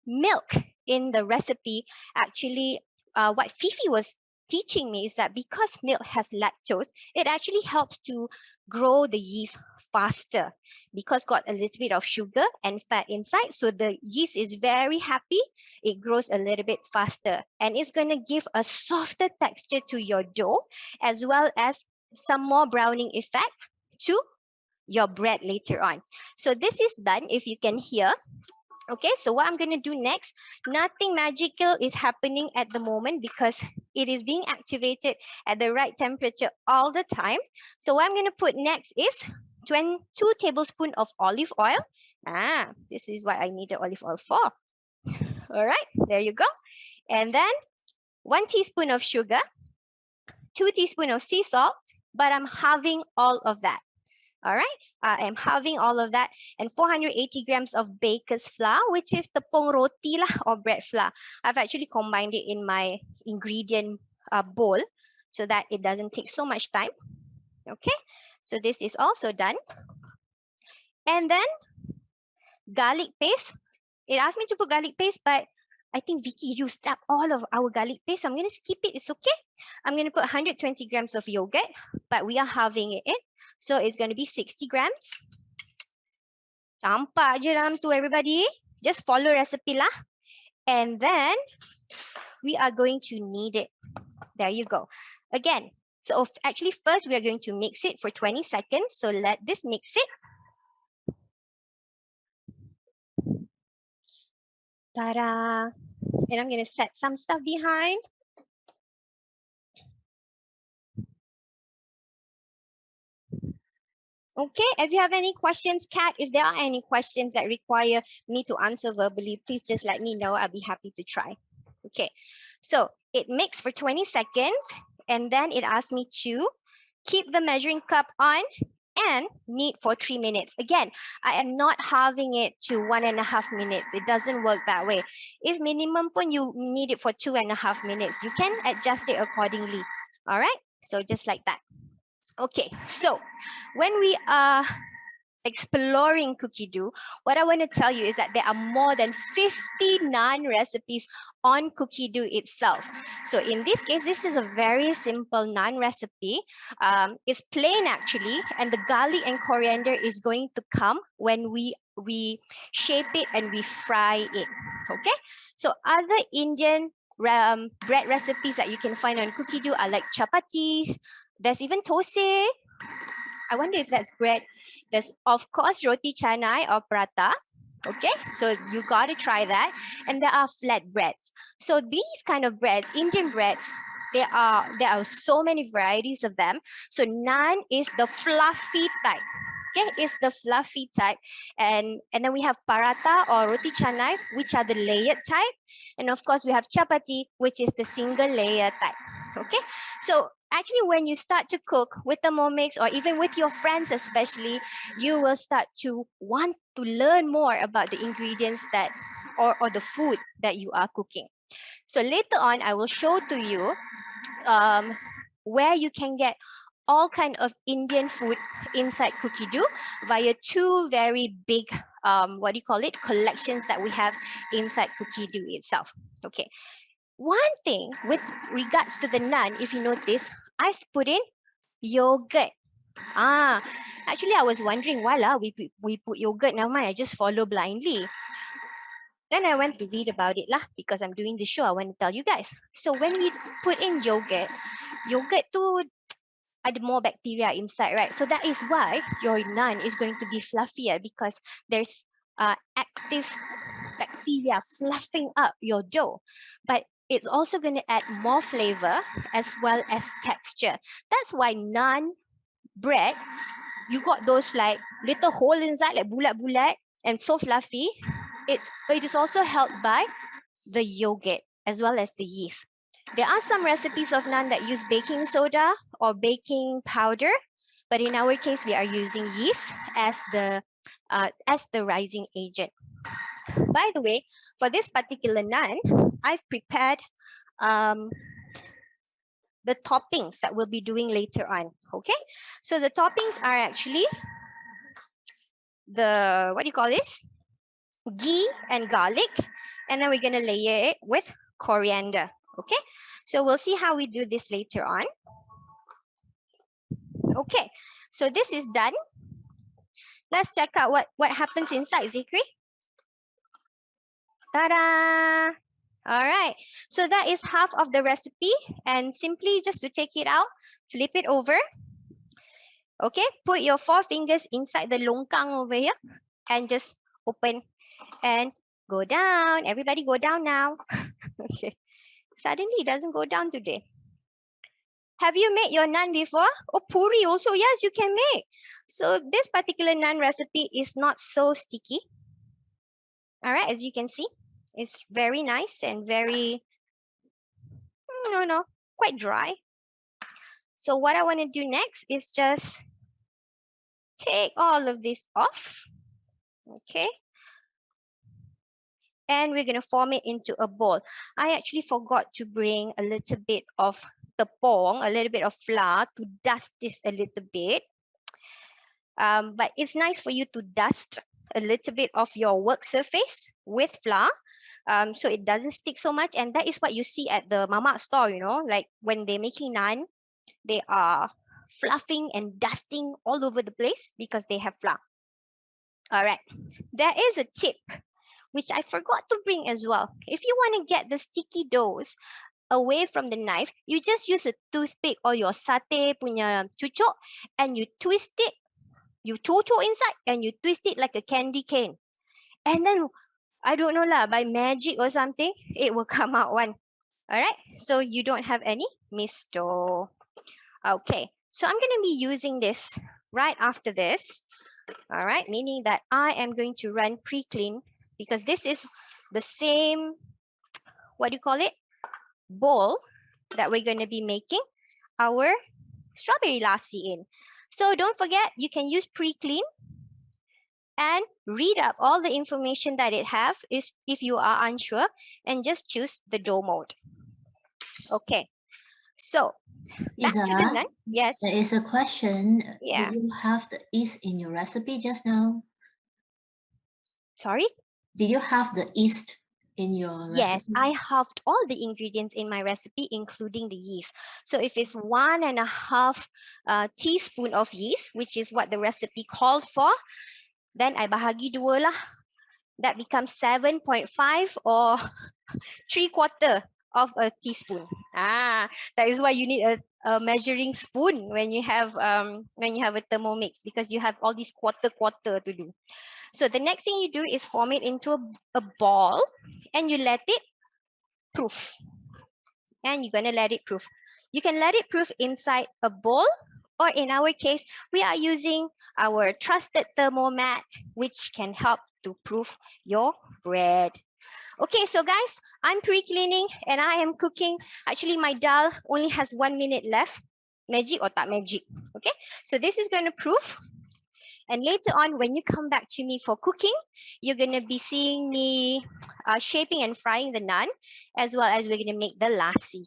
milk in the recipe, actually, what Fifi was teaching me is that because milk has lactose, it actually helps to grow the yeast faster because got a little bit of sugar and fat inside. So the yeast is very happy. It grows a little bit faster, and it's going to give a softer texture to your dough, as well as some more browning effect to your bread later on. So this is done, if you can hear. Okay, so what I'm going to do next, nothing magical is happening at the moment because it is being activated at the right temperature all the time. So what I'm going to put next is 2 tablespoons of olive oil. This is what I need the olive oil for. All right, there you go. And then 1 teaspoon of sugar, 2 teaspoons of sea salt, but I'm halving all of that. All right, I'm halving all of that, and 480 grams of baker's flour, which is tepung roti lah, or bread flour. I've actually combined it in my ingredient bowl so that it doesn't take so much time. Okay, so this is also done. And then garlic paste. It asked me to put garlic paste, but I think Vicky used up all of our garlic paste, so I'm going to skip it. It's okay. I'm going to put 120 grams of yogurt, but we are halving it. So it's going to be 60 grams. Campak je dalam tu, everybody. Just follow recipe lah. And then we are going to knead it. There you go. Again, so actually first we are going to mix it for 20 seconds. So let this mix it. Ta-da! And I'm going to set some stuff behind. Okay, if you have any questions, Kat, if there are any questions that require me to answer verbally, please just let me know. I'll be happy to try. Okay, so it mixed for 20 seconds, and then it asked me to keep the measuring cup on and knead for 3 minutes. Again, I am not halving it to 1.5 minutes. It doesn't work that way. If minimum pun you knead it for 2.5 minutes, you can adjust it accordingly. All right, so just like that. Okay, so when we are exploring cookie dough, what I want to tell you is that there are more than 50 naan recipes on cookie dough itself. So in this case, this is a very simple naan recipe. It's plain actually, and the garlic and coriander is going to come when we shape it and we fry it. Okay, so other Indian bread recipes that you can find on cookie dough are like chapatis. There's even thosai. I wonder if that's bread. There's, of course, roti canai or prata. Okay, so you got to try that. And there are flat breads. So these kind of breads, Indian breads, there are so many varieties of them. So naan is the fluffy type. Okay, it's the fluffy type. And then we have paratha or roti canai, which are the layered type. And of course, we have chapati, which is the single layer type. Okay, so actually when you start to cook with Thermomix or even with your friends especially, you will start to want to learn more about the ingredients that or the food that you are cooking. So later on, I will show to you where you can get all kind of Indian food inside cookie dough via 2 very big collections that we have inside cookie dough itself. Okay, one thing with regards to the naan, if you notice, I've put in yogurt. Actually, I was wondering why we put yogurt. Never mind, I just follow blindly. Then I went to read about it lah because I'm doing the show. I want to tell you guys. So when we put in yogurt too ada more bacteria inside, right? So that is why your naan is going to be fluffier because there's active bacteria fluffing up your dough. But it's also going to add more flavor as well as texture. That's why naan bread, you got those like little hole inside, like bulat-bulat and so fluffy. It is also helped by the yogurt as well as the yeast. There are some recipes of naan that use baking soda or baking powder, but in our case, we are using yeast as the rising agent. By the way, for this particular naan, I've prepared the toppings that we'll be doing later on. Okay, so the toppings are actually the ghee and garlic, and then we're gonna layer it with coriander. Okay, so we'll see how we do this later on. Okay, so this is done. Let's check out what happens inside, Zikri. Ta-da! All right, so that is half of the recipe, and simply just to take it out, flip it over. Okay, put your 4 fingers inside the longkang over here and just open and go down. Everybody go down now. Okay, suddenly it doesn't go down today. Have you made your naan before? Oh, puri also, yes, you can make. So this particular naan recipe is not so sticky. All right, as you can see, it's very nice and very, quite dry. So what I want to do next is just take all of this off, okay? And we're going to form it into a ball. I actually forgot to bring a little bit of tepung, a little bit of flour to dust this a little bit. But it's nice for you to dust a little bit of your work surface with flour, so it doesn't stick so much. And that is what you see at the mama store, like when they're making naan, they are fluffing and dusting all over the place because they have flour. All right, there is a tip which I forgot to bring as well. If you want to get the sticky doughs away from the knife, you just use a toothpick or your satay punya cucuk and you twist it. You cucuk inside and you twist it like a candy cane. And then, I don't know lah, by magic or something, it will come out one. All right, so you don't have any missed dough. Okay, so I'm going to be using this right after this. All right, meaning that I am going to run pre-clean because this is the same, what do you call it, bowl that we're going to be making our strawberry lassi in. So don't forget, you can use pre-clean and read up all the information that it have is if you are unsure, and just choose the dough mode. Okay, so back to the Isa, naan. Yes. there is a question. Yeah. Did you have the yeast in your recipe just now? Sorry? Did you have the yeast in your Yes, recipe? I halved all the ingredients in my recipe, including the yeast. So if it's 1.5 teaspoon of yeast, which is what the recipe called for, then I bahagi dua lah. That becomes 7.5 or 3/4 of a teaspoon. That is why you need a measuring spoon when you have a Thermomix, because you have all these quarter to do. So the next thing you do is form it into a ball, and you let it proof. And you're gonna let it proof. You can let it proof inside a bowl, or in our case, we are using our trusted thermomat, which can help to proof your bread. Okay, so guys, I'm pre-cleaning and I am cooking. Actually, my dal only has 1 minute left. Magic or tak magic. Okay, so this is going to proof. And later on, when you come back to me for cooking, you're going to be seeing me shaping and frying the naan, as well as we're going to make the lassi.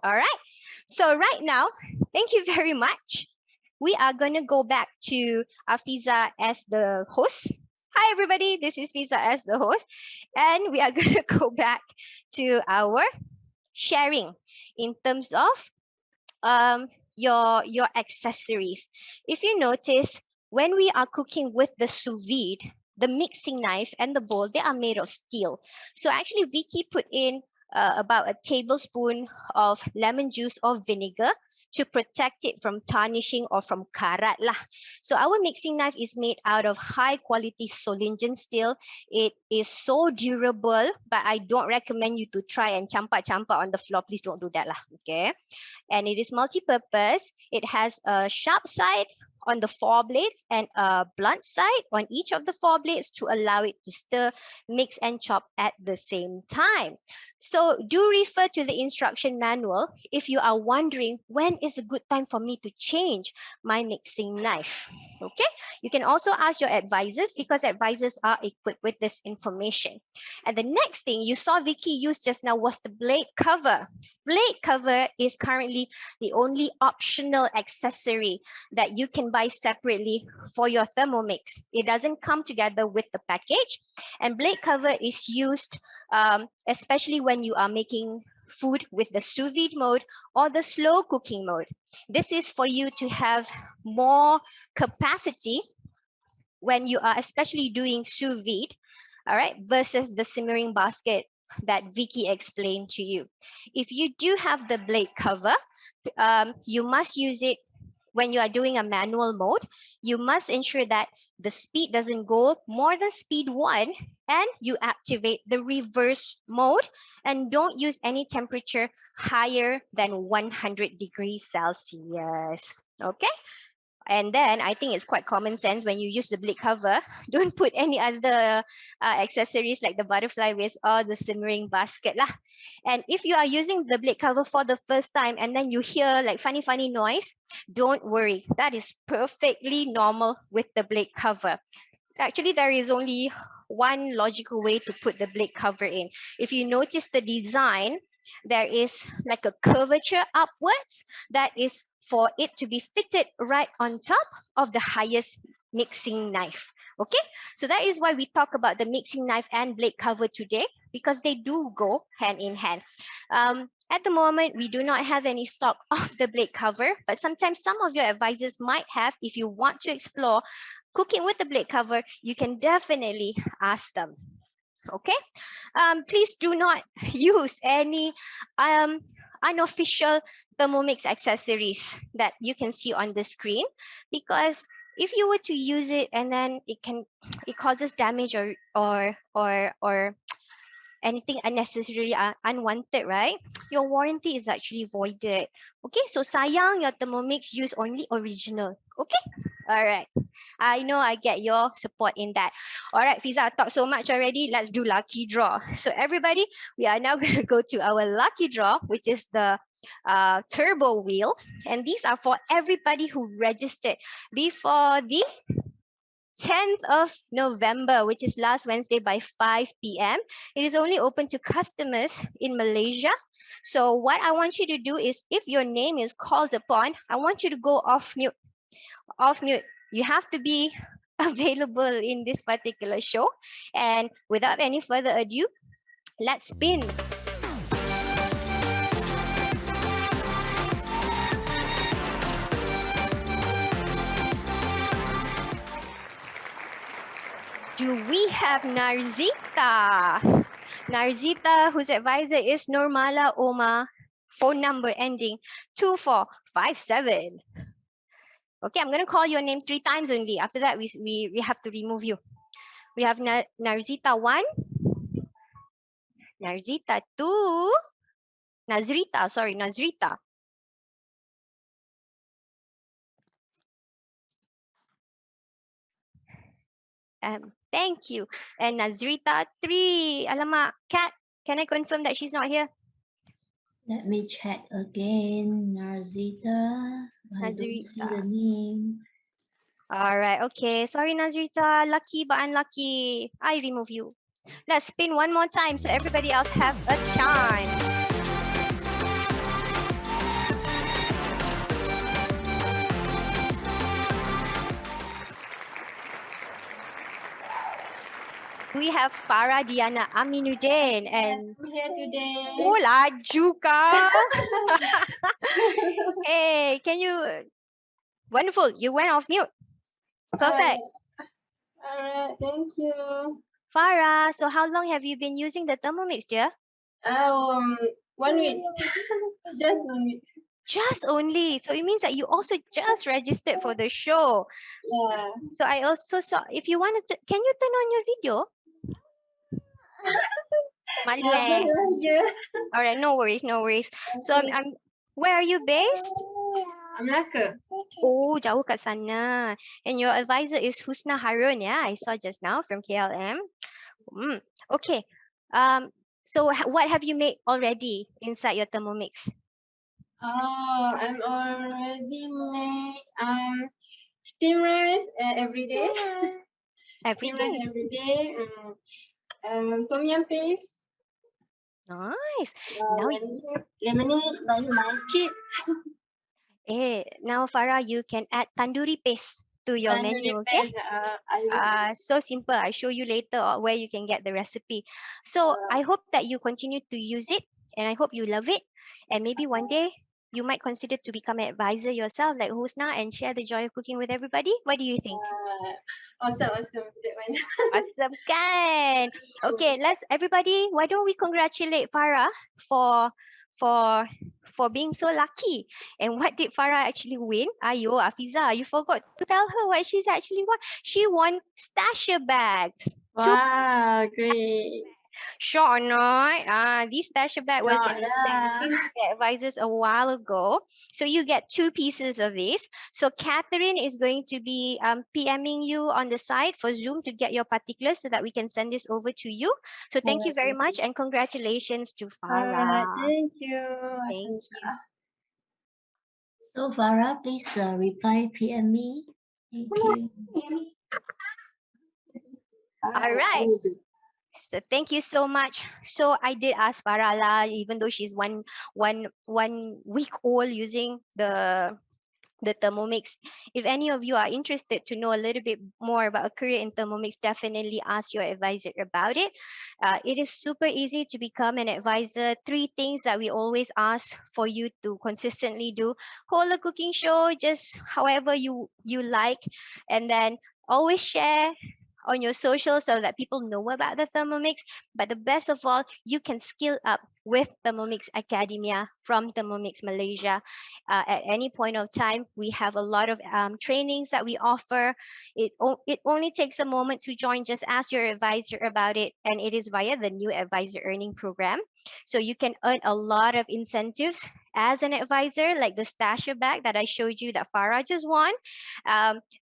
All right, so right now, thank you very much. We are going to go back to Afiza as the host. Hi, everybody. This is Fiza as the host. And we are going to go back to our sharing in terms of your accessories. If you notice, when we are cooking with the sous vide, the mixing knife and the bowl, they are made of steel. So actually, Vicky put in about a tablespoon of lemon juice or vinegar to protect it from tarnishing or from karat lah. So our mixing knife is made out of high quality Solingen steel. It is so durable, but I don't recommend you to try and campak on the floor. Please don't do that lah. Okay. And it is multi-purpose. It has a sharp side on the 4 blades and a blunt side on each of the 4 blades to allow it to stir, mix and chop at the same time. So do refer to the instruction manual if you are wondering when is a good time for me to change my mixing knife. Okay, you can also ask your advisors because advisors are equipped with this information. And the next thing you saw Vicky use just now was the blade cover. Blade cover is currently the only optional accessory that you can buy separately for your Thermomix. It doesn't come together with the package, and blade cover is used especially when you are making food with the sous vide mode or the slow cooking mode. This is for you to have more capacity when you are especially doing sous vide, all right, versus the simmering basket that Vicky explained to you. If you do have the blade cover, you must use it when you are doing a manual mode. You must ensure that the speed doesn't go more than speed 1, and you activate the reverse mode, and don't use any temperature higher than 100 degrees Celsius. Okay? And then I think it's quite common sense when you use the blade cover, don't put any other accessories like the butterfly wings or the simmering basket lah. And if you are using the blade cover for the first time and then you hear like funny noise, don't worry. That is perfectly normal with the blade cover. Actually, there is only one logical way to put the blade cover in. If you notice the design, there is like a curvature upwards that is for it to be fitted right on top of the highest mixing knife. Okay, so that is why we talk about the mixing knife and blade cover today, because they do go hand in hand. At the moment, we do not have any stock of the blade cover, but sometimes some of your advisors might have. If you want to explore cooking with the blade cover, you can definitely ask them. Okay, please do not use any unofficial Thermomix accessories that you can see on the screen, because if you were to use it and then it causes damage or anything unnecessary, unwanted, right? Your warranty is actually voided. Okay, so sayang your Thermomix use only original. Okay, all right. I know I get your support in that. All right, Fiza, I talked so much already. Let's do lucky draw. So everybody, we are now going to go to our lucky draw, which is the turbo wheel. And these are for everybody who registered before the 10th of November, which is last Wednesday by 5 p.m. It is only open to customers in Malaysia. So what I want you to do is, if your name is called upon, I want you to go off mute. Off mute. You have to be available in this particular show. And without any further ado, let's spin. Do we have Narzita? Narzita, whose advisor is Normala Oma, phone number ending 2457. Okay, I'm going to call your name 3 times only. After that, we have to remove you. We have Narzita 1, Narzita 2, Nazrita. Thank you. And Nazrita 3. Alamak, Kat, can I confirm that she's not here? Let me check again. Narzita. I don't see the name. All right, okay. Sorry, Nazrita. Lucky but unlucky. I remove you. Let's spin one more time so everybody else have a chance. We have Farah Diana Aminuddin and I'm here today. oh, laju kah. Hey, can you? Wonderful. You went off mute. Perfect. All right, thank you. Farah, so how long have you been using the Thermomix, dear? 1 week. Just 1 week. Just only. So it means that you also just registered for the show. Yeah. So I also saw, if you wanted to, can you turn on your video? Malu eh. All right, no worries. So where are you based? Melaka. Oh, jauh kat sana. And your advisor is Husna Harun, yeah? I saw just now from KLM. Okay. So what have you made already inside your Thermomix? Oh, I'm already made steam rice every day. Every Steam rice day. every day. Tom yum paste. Nice. Now, Lemonade, but you like it. now Farah, you can add tandoori paste to your menu, okay? I will. So simple. I'll show you later where you can get the recipe. So I hope that you continue to use it, and I hope you love it. And maybe one day you might consider to become an advisor yourself, like Husna, and share the joy of cooking with everybody. What do you think? Awesome. That one. Awesome kan? Okay, let's everybody. Why don't we congratulate Farah for being so lucky. And what did Farah actually win? Ayo, Afiza, you forgot to tell her what she's actually won. She won stasher bags. Wow, great. Sure not. This stasher bag was Not lah. given to the advisors a while ago. So you get 2 pieces of this. So Catherine is going to be PMing you on the side for Zoom to get your particulars so that we can send this over to you. So thank you Alright, very thank much you. and congratulations to Alright, Farah. thank you. Thank you. So Farah, please reply PM me. Thank you. All right. So thank you so much. So I did ask Farah lah, even though she's one week old using the Thermomix. If any of you are interested to know a little bit more about a career in Thermomix, definitely ask your advisor about it. It is super easy to become an advisor. 3 things that we always ask for you to consistently do: hold a cooking show just however you like, and then always share on your social so that people know about the Thermomix. But the best of all, you can skill up with Thermomix Academia from Thermomix Malaysia. At any point of time, we have a lot of trainings that we offer. It only takes a moment to join. Just ask your advisor about it, and it is via the new advisor earning program. So you can earn a lot of incentives as an advisor, like the stasher bag that I showed you that Farah just won.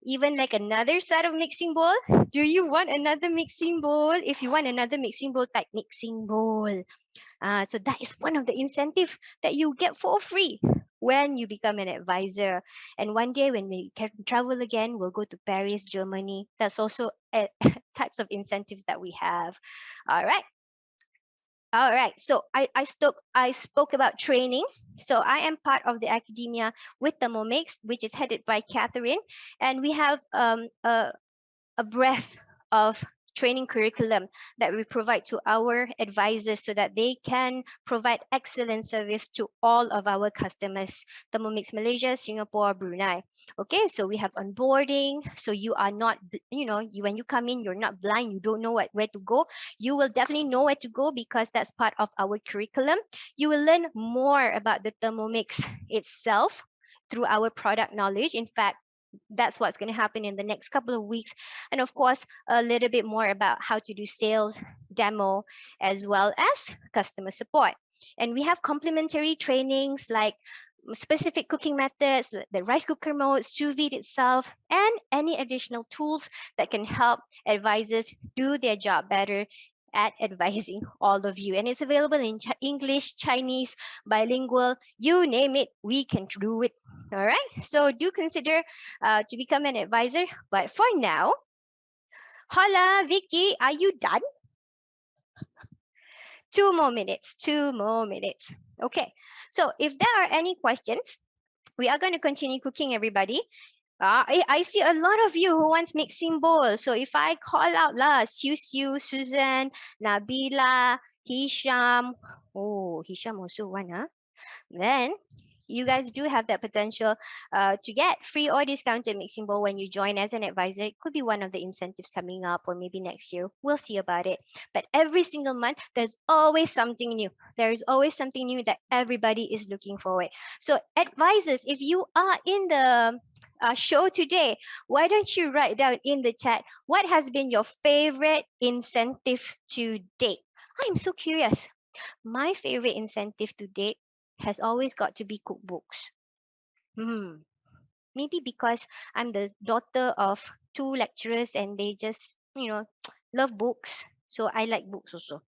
Even like another set of mixing bowl. Do you want another mixing bowl? If you want another mixing bowl, type mixing bowl. So that is one of the incentive that you get for free when you become an advisor. And one day when we can travel again, we'll go to Paris, Germany. That's also types of incentives that we have. All right. All right. So I spoke about training. So I am part of the academia with Thermomix, which is headed by Catherine, and we have a breadth of training curriculum that we provide to our advisors so that they can provide excellent service to all of our customers: Thermomix Malaysia, Singapore, Brunei. Okay, so we have onboarding, so you are not when you come in, you're not blind, you don't know where to go. You will definitely know where to go because that's part of our curriculum. You will learn more about the Thermomix itself through our product knowledge. In fact, that's what's going to happen in the next couple of weeks. And of course, a little bit more about how to do sales, demo, as well as customer support. And we have complementary trainings like specific cooking methods, the rice cooker mode, sous vide itself, and any additional tools that can help advisors do their job better at advising all of you. And it's available in English, Chinese, bilingual, you name it, we can do it. All right. So do consider to become an advisor. But for now, hola, Vicky, are you done? 2 more minutes. 2 more minutes. Okay. So if there are any questions, we are going to continue cooking, everybody. I see a lot of you who wants mixing bowl. So if I call out lah, Sue, Susan, Nabila, Hisham. Oh, Hisham also one, huh? Then you guys do have that potential to get free or discounted mixing bowl when you join as an advisor. It could be one of the incentives coming up, or maybe next year. We'll see about it. But every single month, there's always something new. There is always something new that everybody is looking forward. So advisors, if you are in the show today, why don't you write down in the chat what has been your favorite incentive to date? I'm so curious. My favorite incentive to date has always got to be cookbooks. Maybe because I'm the daughter of 2 lecturers and they just, love books. So I like books also.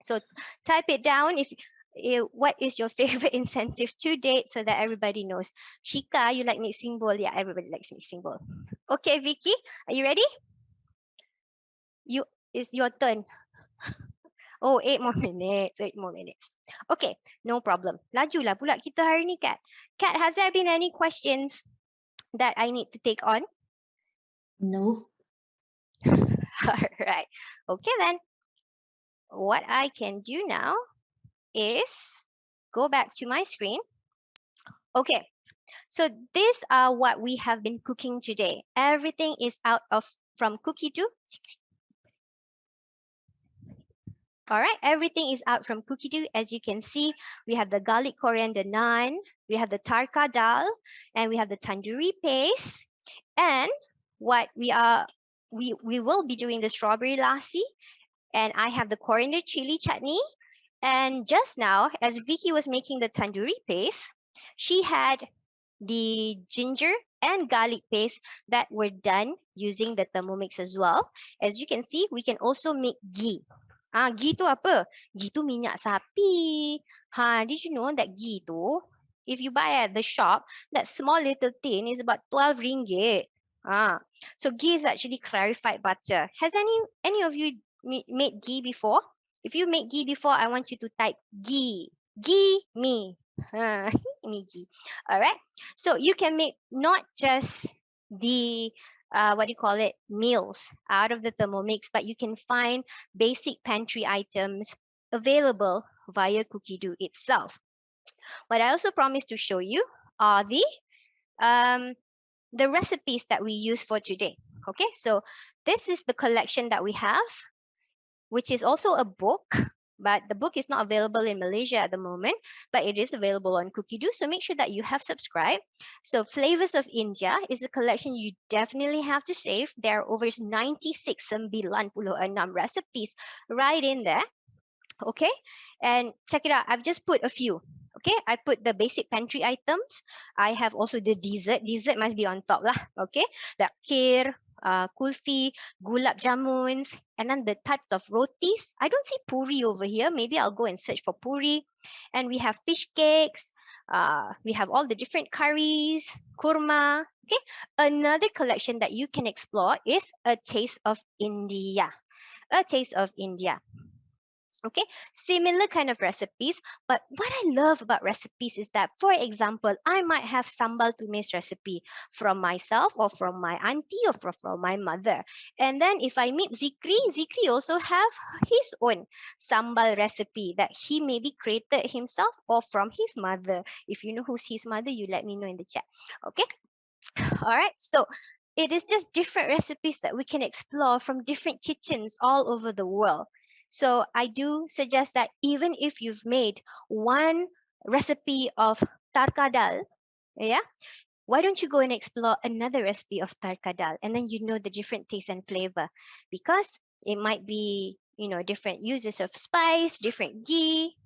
So type it down if what is your favorite incentive to date so that everybody knows. Shika, you like mixing bowl? Yeah, everybody likes mixing bowl. Okay, Vicky, are you ready? It's your turn. Oh, 8 more minutes. 8 more minutes. Okay, no problem. Lajulah pula kita hari ni, Kat. Kat, has there been any questions that I need to take on? No. All right. Okay, then. What I can do now is go back to my screen. Okay, so these are what we have been cooking today. Everything is out of from cookie to All right, everything is out from cookie dough. As you can see, we have the garlic coriander naan, we have the Tarka Dhal, and we have the tandoori paste. And what we will be doing the strawberry lassi, and I have the coriander chili chutney. And just now, as Vicky was making the tandoori paste, she had the ginger and garlic paste that were done using the Thermomix as well. As you can see, we can also make ghee. Ghee tu apa? Ghee tu minyak sapi. Did you know that ghee tu, if you buy at the shop, that small little tin is about 12 ringgit. So ghee is actually clarified butter. Has any of you made ghee before? If you make ghee before, I want you to type ghee. Ghee me. Me ghee. All right. So you can make not just the what do you call it, meals out of the Thermomix, but you can find basic pantry items available via cookie dough itself. What I also promised to show you are the recipes that we use for today. Okay, so this is the collection that we have, which is also a book, but the book is not available in Malaysia at the moment, but it is available on Cookie Dough. So make sure that you have subscribed. So Flavors of India is a collection you definitely have to save. There are over 96 recipes right in there. Okay, and check it out. I've just put a few. Okay, I put the basic pantry items. I have also the dessert. Dessert must be on top lah. Okay, the kheer, kulfi, gulab jamuns, and then the types of rotis. I don't see puri over here. Maybe I'll go and search for puri. And we have fish cakes. We have all the different curries, kurma. Okay, another collection that you can explore is A Taste of India. A Taste of India. Okay, similar kind of recipes, but what I love about recipes is that, for example, I might have sambal tumis recipe from myself or from my auntie or from my mother, and then if I meet Zikri also have his own sambal recipe that he maybe created himself or from his mother. If you know who's his mother, you let me know in the chat. Okay. All right, so it is just different recipes that we can explore from different kitchens all over the world. So I do suggest that even if you've made one recipe of tarka dal, yeah, why don't you go and explore another recipe of tarka dal, and then you know the different taste and flavor, because it might be, different uses of spice, different ghee,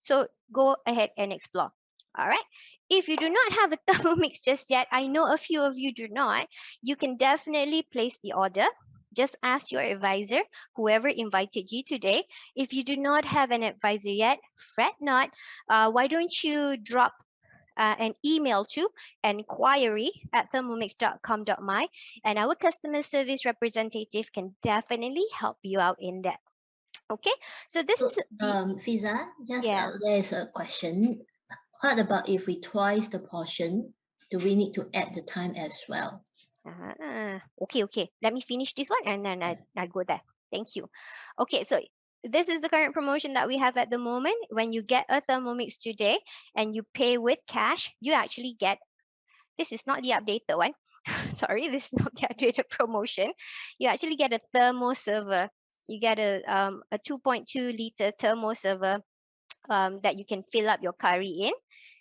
so go ahead and explore. All right. If you do not have a Thermomix just yet, I know a few of you do not, you can definitely place the order. Just ask your advisor, whoever invited you today. If you do not have an advisor yet, fret not. Why don't you drop an email to enquiry@thermomix.com.my, and our customer service representative can definitely help you out in that. Okay, so this is Fiza, just yeah. there is a question. What about if we twice the portion? Do we need to add the time as well? Okay. Let me finish this one and then I go there. Thank you. Okay, so this is the current promotion that we have at the moment. When you get a Thermomix today and you pay with cash, you actually get, this is not the updated one. Sorry, this is not the updated promotion. You actually get a thermo server. You get a 2.2 liter thermo server that you can fill up your curry in.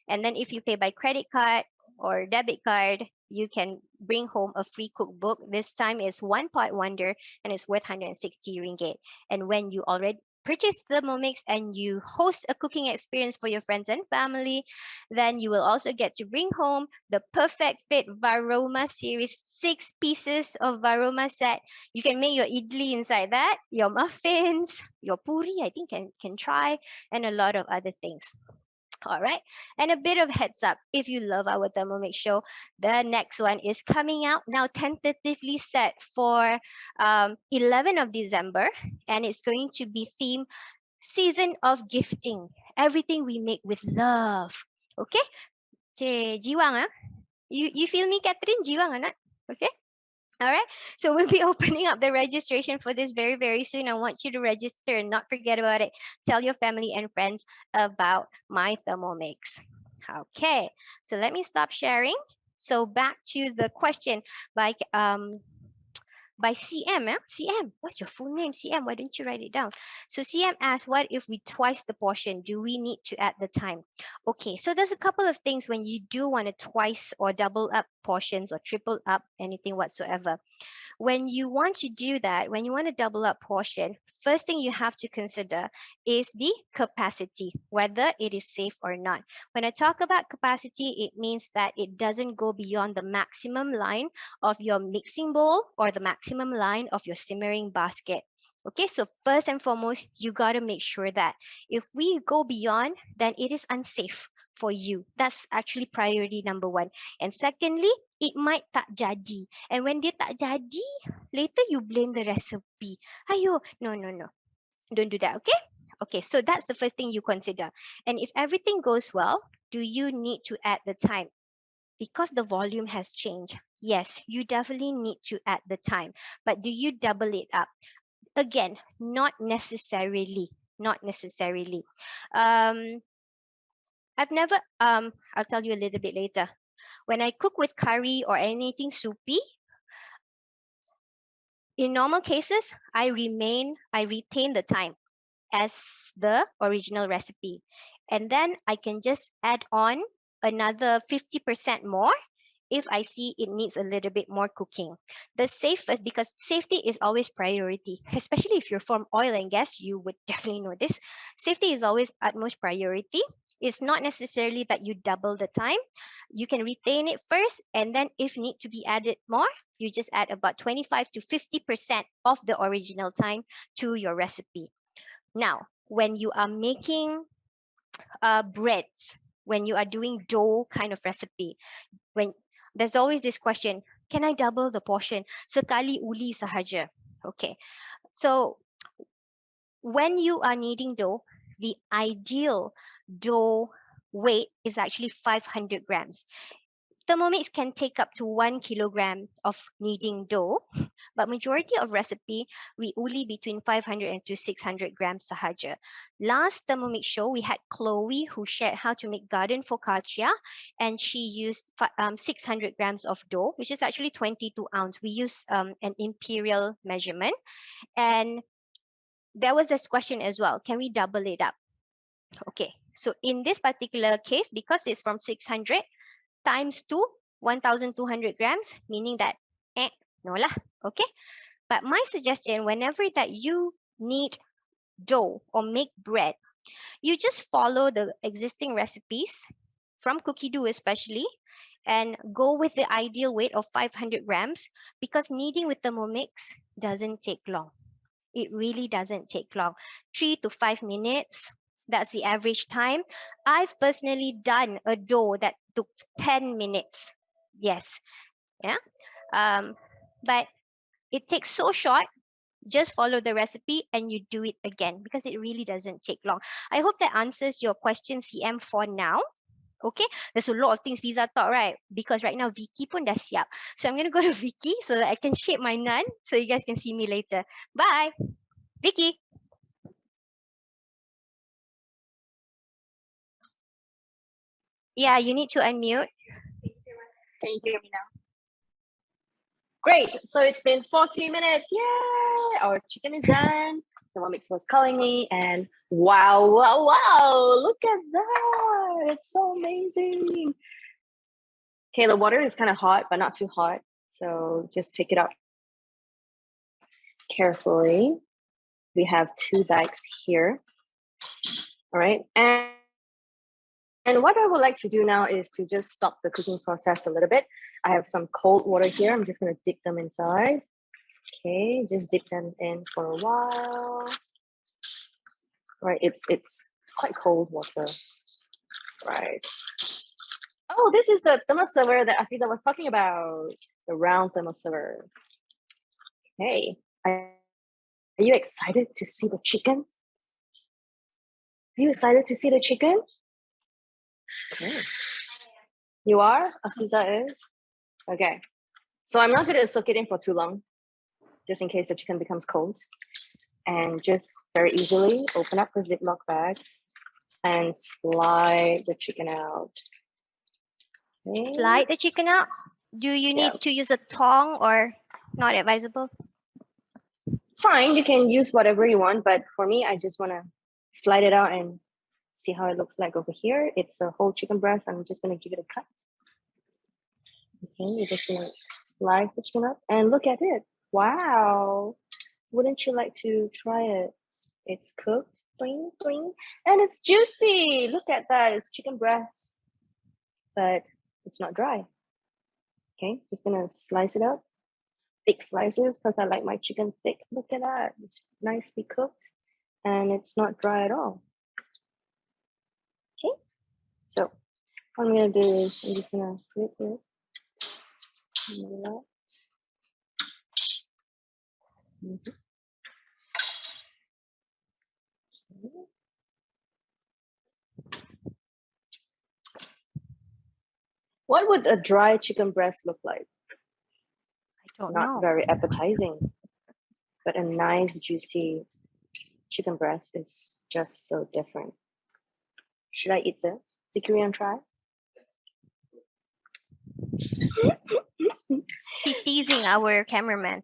And then if you pay by credit card or debit card, you can bring home a free cookbook. This time is One Pot Wonder and it's worth 160 ringgit. And when you already purchase Thermomix and you host a cooking experience for your friends and family, then you will also get to bring home the Perfect Fit Varoma series, 6 pieces of Varoma set. You can make your idli inside that, your muffins, your puri, I think can try, and a lot of other things. All right. And a bit of heads up, if you love our Thermomix show, the next one is coming out now, tentatively set for 11 of December. And it's going to be themed Season of Gifting. Everything we make with love. Okay? Jiwang, You feel me, Catherine? Jiwang, anak? Okay? All right. So we'll be opening up the registration for this very, very soon. I want you to register and not forget about it. Tell your family and friends about My Thermomix. Okay. So let me stop sharing. So back to the question by by CM. CM, what's your full name? CM, why don't you write it down? So CM asked, what if we twice the portion? Do we need to add the time? Okay, so there's a couple of things when you do want to twice or double up portions or triple up anything whatsoever. When you want to do that, when you want to double up portion, first thing you have to consider is the capacity, whether it is safe or not. When I talk about capacity, it means that it doesn't go beyond the maximum line of your mixing bowl or the maximum line of your simmering basket. Okay, so first and foremost, you got to make sure that if we go beyond, then it is unsafe for you. That's actually priority number one. And secondly, it might tak jadi. And when dia tak jadi, later you blame the recipe. Ayo, no. Don't do that, okay? Okay, so that's the first thing you consider. And if everything goes well, do you need to add the time? Because the volume has changed, yes, you definitely need to add the time. But do you double it up? Again, not necessarily. Not necessarily. I've never, I'll tell you a little bit later. When I cook with curry or anything soupy, in normal cases, I retain the time as the original recipe. And then I can just add on another 50% more if I see it needs a little bit more cooking. The safest, because safety is always priority, especially if you're from oil and gas, you would definitely know this. Safety is always utmost priority. It's not necessarily that you double the time. You can retain it first, and then if need to be added more, you just add about 25 to 50% of the original time to your recipe. Now, when you are making breads, when you are doing dough kind of recipe, when there's always this question, can I double the portion? Sekali uli sahaja. Okay, so when you are kneading dough, the ideal dough weight is actually 500 grams. Thermomix can take up to 1 kilogram of kneading dough, but majority of recipe, we uli between 500 and to 600 grams sahaja. Last Thermomix show, we had Chloe who shared how to make garden focaccia, and she used 600 grams of dough, which is actually 22 ounce. We use an imperial measurement. And there was this question as well, can we double it up? Okay, so in this particular case, because it's from 600, times 2, 1,200 grams, meaning that, no lah, okay? But my suggestion, whenever that you knead dough or make bread, you just follow the existing recipes from cookie dough especially, and go with the ideal weight of 500 grams, because kneading with Thermomix doesn't take long. It really doesn't take long. 3 to 5 minutes. That's the average time. I've personally done a dough that took 10 minutes. Yes. Yeah. But it takes so short. Just follow the recipe and you do it again, because it really doesn't take long. I hope that answers your question, CM, for now. Okay, there's a lot of things Fiza thought, right? Because right now Vickey pun dah siap. So I'm going to go to Vickey so that I can shape my naan so you guys can see me later. Bye. Vickey. Yeah, you need to unmute. Can you hear me now? Great. So it's been 40 minutes. Yay! Our chicken is done. Thermomix was calling me, and wow. Look at that. It's so amazing. Okay, the water is kind of hot, but not too hot. So just take it out carefully. We have 2 bags here. All right. And what I would like to do now is to just stop the cooking process a little bit. I have some cold water here. I'm just going to dip them inside. Okay, just dip them in for a while. Right, it's quite cold water. Right. Oh, this is the thermoserver that Afiza was talking about. The round thermoserver. Okay. Are you excited to see the chicken? Are you excited to see the chicken? Okay. You are? Afiza is? Okay. So I'm not going to soak it in for too long, just in case the chicken becomes cold. And just very easily open up the Ziploc bag and slide the chicken out. Okay. Slide the chicken out. Do you need to use a tong or? Not advisable. Fine, you can use whatever you want, but for me, I just want to slide it out and see how it looks like over here. It's a whole chicken breast. I'm just going to give it a cut. Okay, you're just going to slice the chicken up and look at it. Wow. Wouldn't you like to try it? It's cooked, bling, bling, and it's juicy. Look at that. It's chicken breast, but it's not dry. Okay, just going to slice it up. Thick slices because I like my chicken thick. Look at that. It's nicely cooked and it's not dry at all. Okay, so what I'm going to do is I'm just going to put it here. What would a dry chicken breast look like? I don't Not know. very appetizing, but a nice juicy chicken breast is just so different. Should I eat this? Vickey and try? He's teasing our cameraman.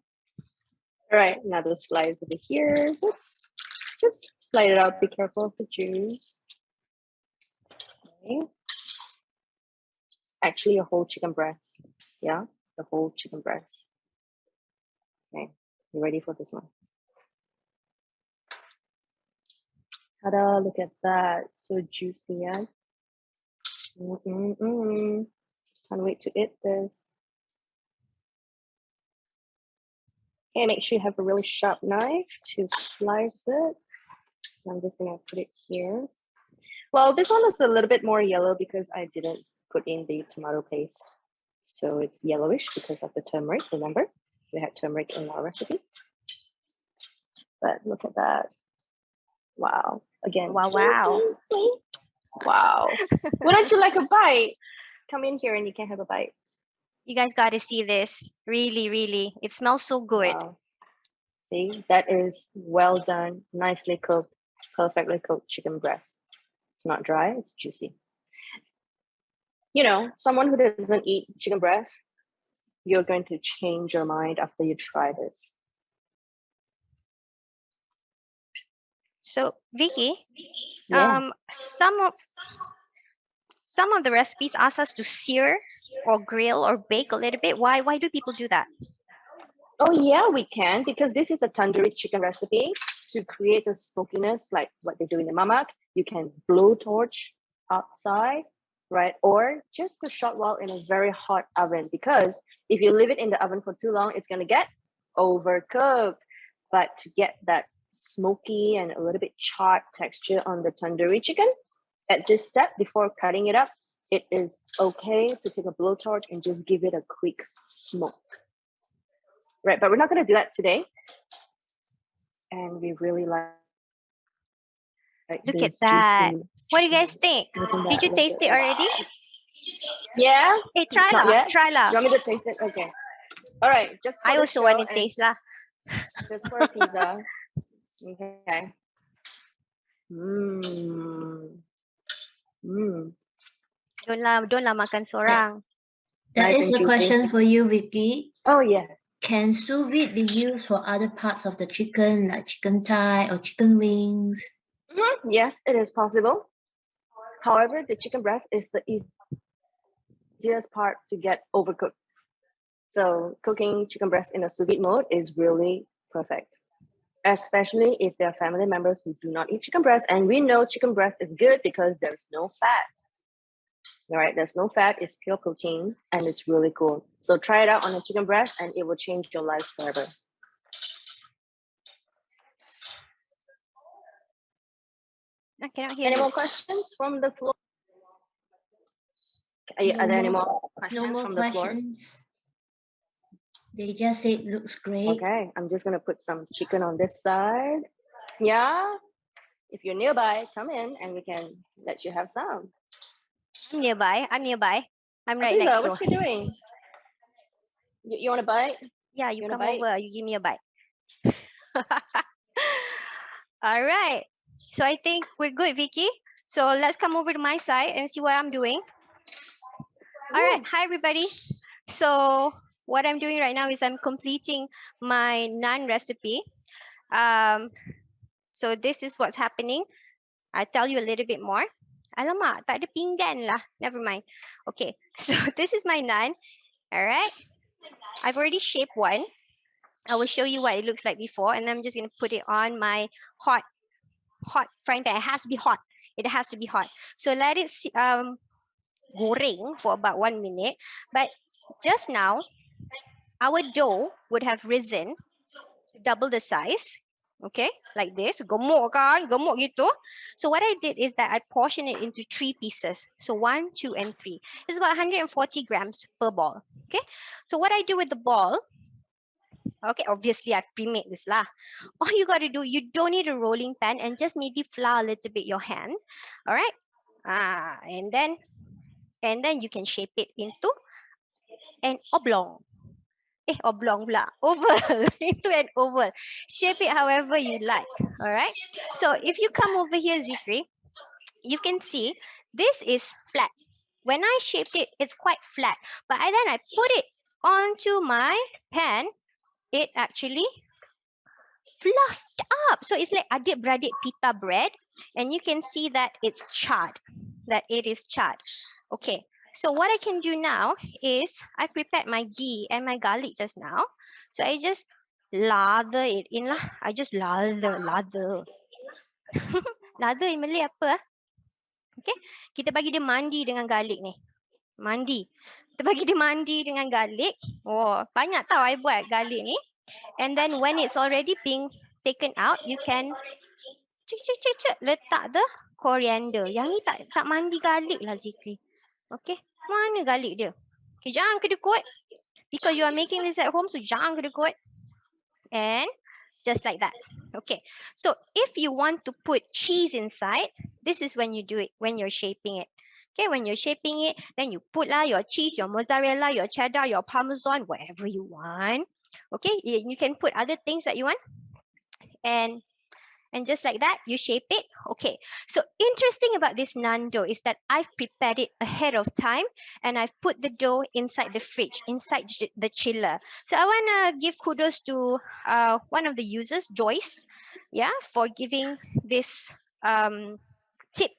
All right, another slice over here. Oops. Just slide it out. Be careful of the juice. Okay. It's actually a whole chicken breast. Yeah, the whole chicken breast. Okay, you ready for this one? Ta-da, look at that. So juicy, yeah? Can't wait to eat this. Okay, make sure you have a really sharp knife to slice it. I'm just gonna put it here. Well, this one is a little bit more yellow because I didn't put in the tomato paste. So it's yellowish because of the turmeric, remember? We had turmeric in our recipe. But look at that. Wow. Again. Wow, wow. Wow. Wouldn't you like a bite? Come in here and you can have a bite. You guys got to see this. Really, really. It smells so good. Wow. See, that is well done, nicely cooked, perfectly cooked chicken breast. It's not dry, it's juicy. You know, someone who doesn't eat chicken breast, you're going to change your mind after you try this. So, Vicky, Yeah. some of the recipes ask us to sear or grill or bake a little bit. Why do people do that? Oh yeah, we can, because this is a tandoori chicken recipe. To create the smokiness, like what they do in the mamak, you can blow torch outside, right? Or just a short while in a very hot oven, because if you leave it in the oven for too long, it's gonna get overcooked. But to get that smoky and a little bit charred texture on the tandoori chicken, at this step before cutting it up, it is okay to take a blowtorch and just give it a quick smoke. Right, but we're not going to do that today. And we really like Look at this that. juicy What do you chicken. guys think? Isn't Did that you taste it lovely? already? Yeah? Hey, try Not lah. yet? Try lah. You want me to taste it? Okay. All right, just for I the also show want to and taste lah. just for a pizza. Okay. Mmm. Mmm. Don't lah makan sorang. There Nice is and a juicy. question for you, Vicky. Oh, yes. Can sous vide be used for other parts of the chicken, like chicken thigh or chicken wings? Yes, it is possible. However, the chicken breast is the easiest part to get overcooked. So cooking chicken breast in a sous vide mode is really perfect, especially if there are family members who do not eat chicken breast. And we know chicken breast is good because there's no fat. All right, there's no fat, it's pure protein, and it's really cool. So try it out on a chicken breast and it will change your lives forever. I cannot hear Any you. more questions from the floor? Are there any more questions No more from the floor? questions. They just say it looks great. Okay, I'm just gonna put some chicken on this side. Yeah, if you're nearby, come in and we can let you have some. I'm nearby. I'm right Afiza, next door. what you doing? You want a bite? Yeah, you You wanna come bite? over. You give me a bite. All right. So I think we're good, Vicky. So let's come over to my side and see what I'm doing. All right. Hi, everybody. So what I'm doing right now is I'm completing my naan recipe. So this is what's happening. I'll tell you a little bit more. Alamak, tak ada pinggan lah. Never mind. Okay, so this is my naan. All right. I've already shaped one. I will show you what it looks like before, and I'm just going to put it on my hot frying pan. It has to be hot. It has to be hot. So let it goreng for about 1 minute. But just now, our dough would have risen to double the size. Okay, like this. Gemuk kan? Gemuk gitu. So what I did is that I portioned it into 3 pieces. So 1, 2, and 3. It's about 140 grams per ball. Okay, so what I do with the ball, okay, obviously I pre-made this lah. All you got to do, you don't need a rolling pan and just maybe flour a little bit your hand. All right, and then you can shape it into an oblong. Oblong pula. Oval. Into an oval. Shape it however you like. All right. So if you come over here, Zikri, you can see this is flat. When I shaped it, it's quite flat. But then I put it onto my pan, it actually fluffed up. So it's like adik-beradik pita bread. And you can see that it's charred. That it is charred. Okay. So what I can do now is I prepared my ghee and my garlic just now. So I just lather it in lah. I just lather. Lather in Malay apa? Okay. Kita bagi dia mandi dengan garlic ni. Mandi. Kita bagi dia mandi dengan garlic. Oh, banyak tau I buat garlic ni. And then when it's already being taken out, you can letak the coriander. Yang ni tak mandi garlic lah Zikri. Okay, mana garlic dia? Okay, jangan kedekut. Because you are making this at home, so jangan kedekut. And just like that. Okay, so if you want to put cheese inside, this is when you do it, when you're shaping it. Okay, when you're shaping it, then you put lah your cheese, your mozzarella, your cheddar, your parmesan, whatever you want. Okay, you can put other things that you want. And just like that, you shape it. Okay, so interesting about this naan dough is that I've prepared it ahead of time and I've put the dough inside the fridge, inside the chiller. So I want to give kudos to one of the users, Joyce, yeah, for giving this tip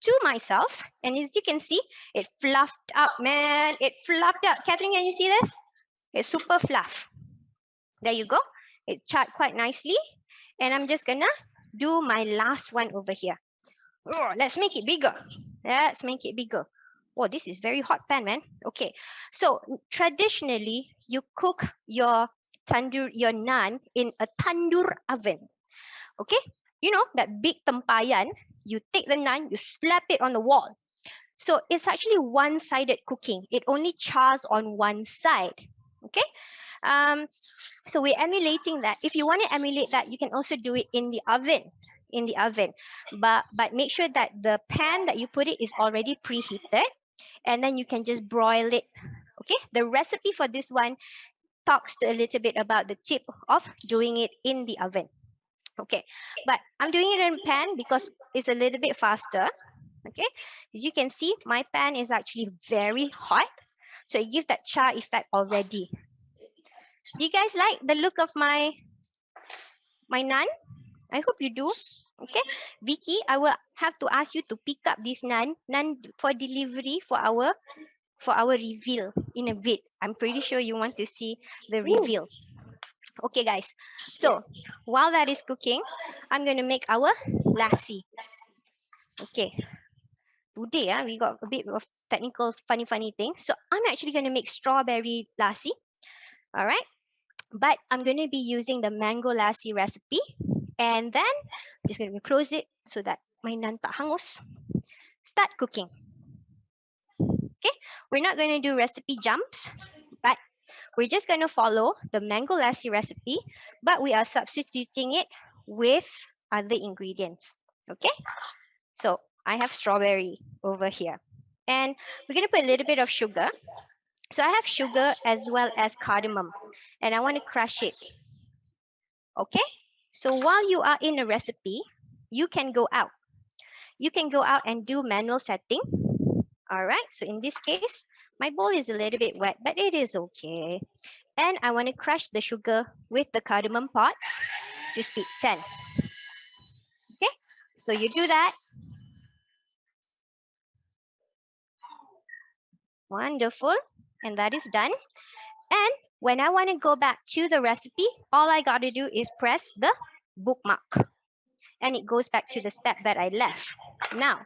to myself. And as you can see, it fluffed up, man. It fluffed up. Catherine, can you see this? It's super fluff. There you go. It charred quite nicely. And I'm just gonna do my last one over here. Oh, let's make it bigger. Let's make it bigger. Oh, this is very hot pan, man. Okay, so traditionally you cook your naan in a tandoor oven. Okay, you know that big tempayan. You take the naan, you slap it on the wall. So it's actually one-sided cooking. It only chars on one side. Okay. So we're emulating that. If you want to emulate that, you can also do it in the oven. But make sure that the pan that you put it is already preheated, and then you can just broil it. Okay, the recipe for this one talks a little bit about the tip of doing it in the oven. Okay, but I'm doing it in pan because it's a little bit faster. Okay, as you can see, my pan is actually very hot, so it gives that char effect already. Do you guys like the look of my naan? I hope you do. Okay, Vicky, I will have to ask you to pick up this naan for delivery for our reveal in a bit. I'm pretty sure you want to see the reveal. Okay, guys. So while that is cooking, I'm going to make our lassi. Okay. Today, we got a bit of technical funny things. So I'm actually going to make strawberry lassi. All right. But I'm going to be using the mango lassi recipe. And then I'm just going to close it so that my naan tak hangus. Start cooking. Okay, we're not going to do recipe jumps, but we're just going to follow the mango lassi recipe, but we are substituting it with other ingredients. Okay, so I have strawberry over here. And we're going to put a little bit of sugar. So I have sugar as well as cardamom, and I want to crush it. Okay, so while you are in a recipe, you can go out. You can go out and do manual setting. All right, so in this case, My bowl is a little bit wet, but it is okay. And I want to crush the sugar with the cardamom pods to speed 10. Okay, so you do that. Wonderful. And that is done. And when I want to go back to the recipe, all I got to do is press the bookmark. And it goes back to the step that I left. Now,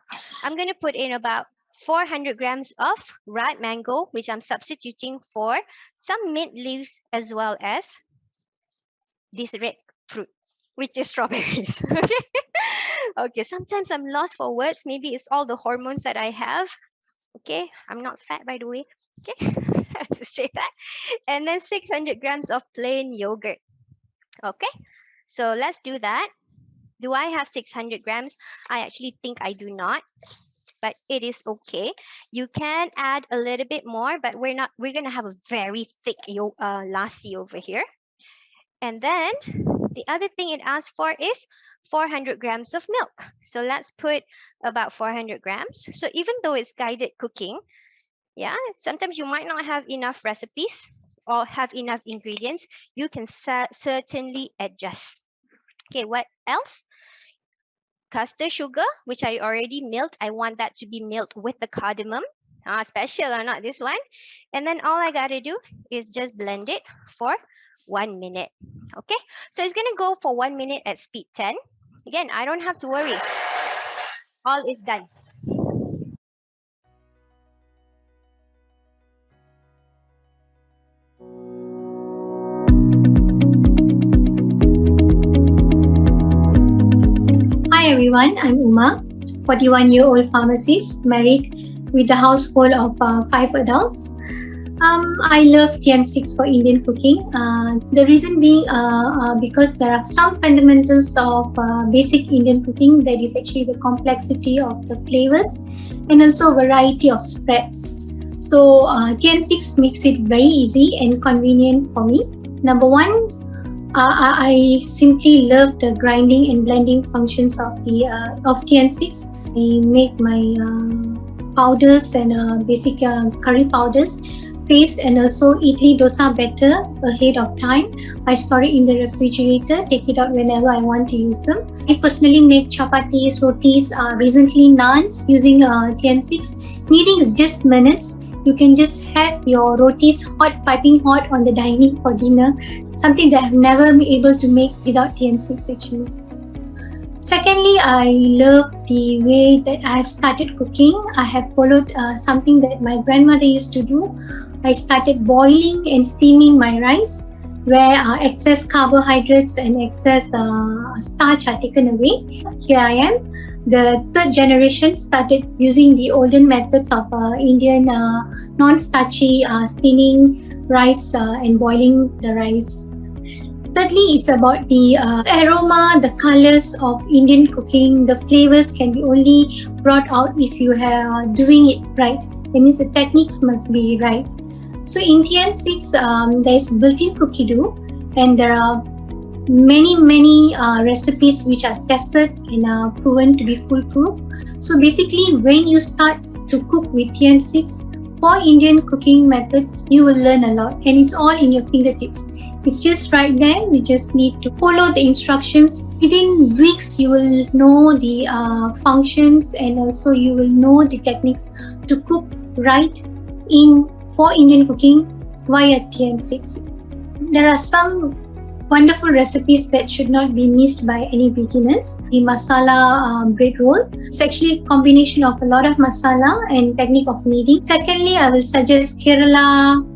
I'm going to put in about 400 grams of ripe mango, which I'm substituting for some mint leaves as well as this red fruit, which is strawberries. Okay. Okay, sometimes I'm lost for words. Maybe it's all the hormones that I have. Okay, I'm not fat, by the way. Okay, I have to say that. And then 600 grams of plain yogurt. Okay, so let's do that. Do I have 600 grams? I actually think I do not, but it is okay. You can add a little bit more, but we're going to have a very thick lassi over here. And then the other thing it asks for is 400 grams of milk. So let's put about 400 grams. So even though it's guided cooking, yeah, sometimes you might not have enough recipes or have enough ingredients. You can certainly adjust. Okay, what else? Custard sugar, which I already milled. I want that to be milled with the cardamom. Special or not, this one. And then all I got to do is just blend it for 1 minute. Okay, so it's going to go for 1 minute at speed 10. Again, I don't have to worry. All is done. Hi everyone, I'm Uma, 41-year-old pharmacist, married with a household of 5 adults. I love TM6 for Indian cooking. The reason being because there are some fundamentals of basic Indian cooking, that is actually the complexity of the flavors and also variety of spreads. So TM6 makes it very easy and convenient for me. Number one, I simply love the grinding and blending functions of TM6. I make my powders and basic curry powders, paste, and also idli dosa batter ahead of time. I store it in the refrigerator, take it out whenever I want to use them. I personally make chapatis, rotis, recently naans using TM6. Kneading is just minutes. You can just have your rotis hot, piping hot on the dining for dinner. Something that I've never been able to make without TM6 actually. Secondly, I love the way that I have started cooking. I have followed something that my grandmother used to do. I started boiling and steaming my rice, where excess carbohydrates and excess starch are taken away. Here I am. The third generation started using the olden methods of Indian non-starchy steaming rice and boiling the rice. Thirdly, it's about the aroma, the colors of Indian cooking. The flavors can be only brought out if you are doing it right. That means the techniques must be right. So in TM6, there is built-in cookie dough, and there are many recipes which are tested and are proven to be foolproof. So basically, when you start to cook with TM6 for Indian cooking methods, you will learn a lot, and it's all in your fingertips. It's just right there. You just need to follow the instructions. Within weeks, you will know the functions, and also you will know the techniques to cook right for Indian cooking via TM6. There are some wonderful recipes that should not be missed by any beginners. The masala bread roll. It's actually a combination of a lot of masala and technique of kneading. Secondly, I will suggest Kerala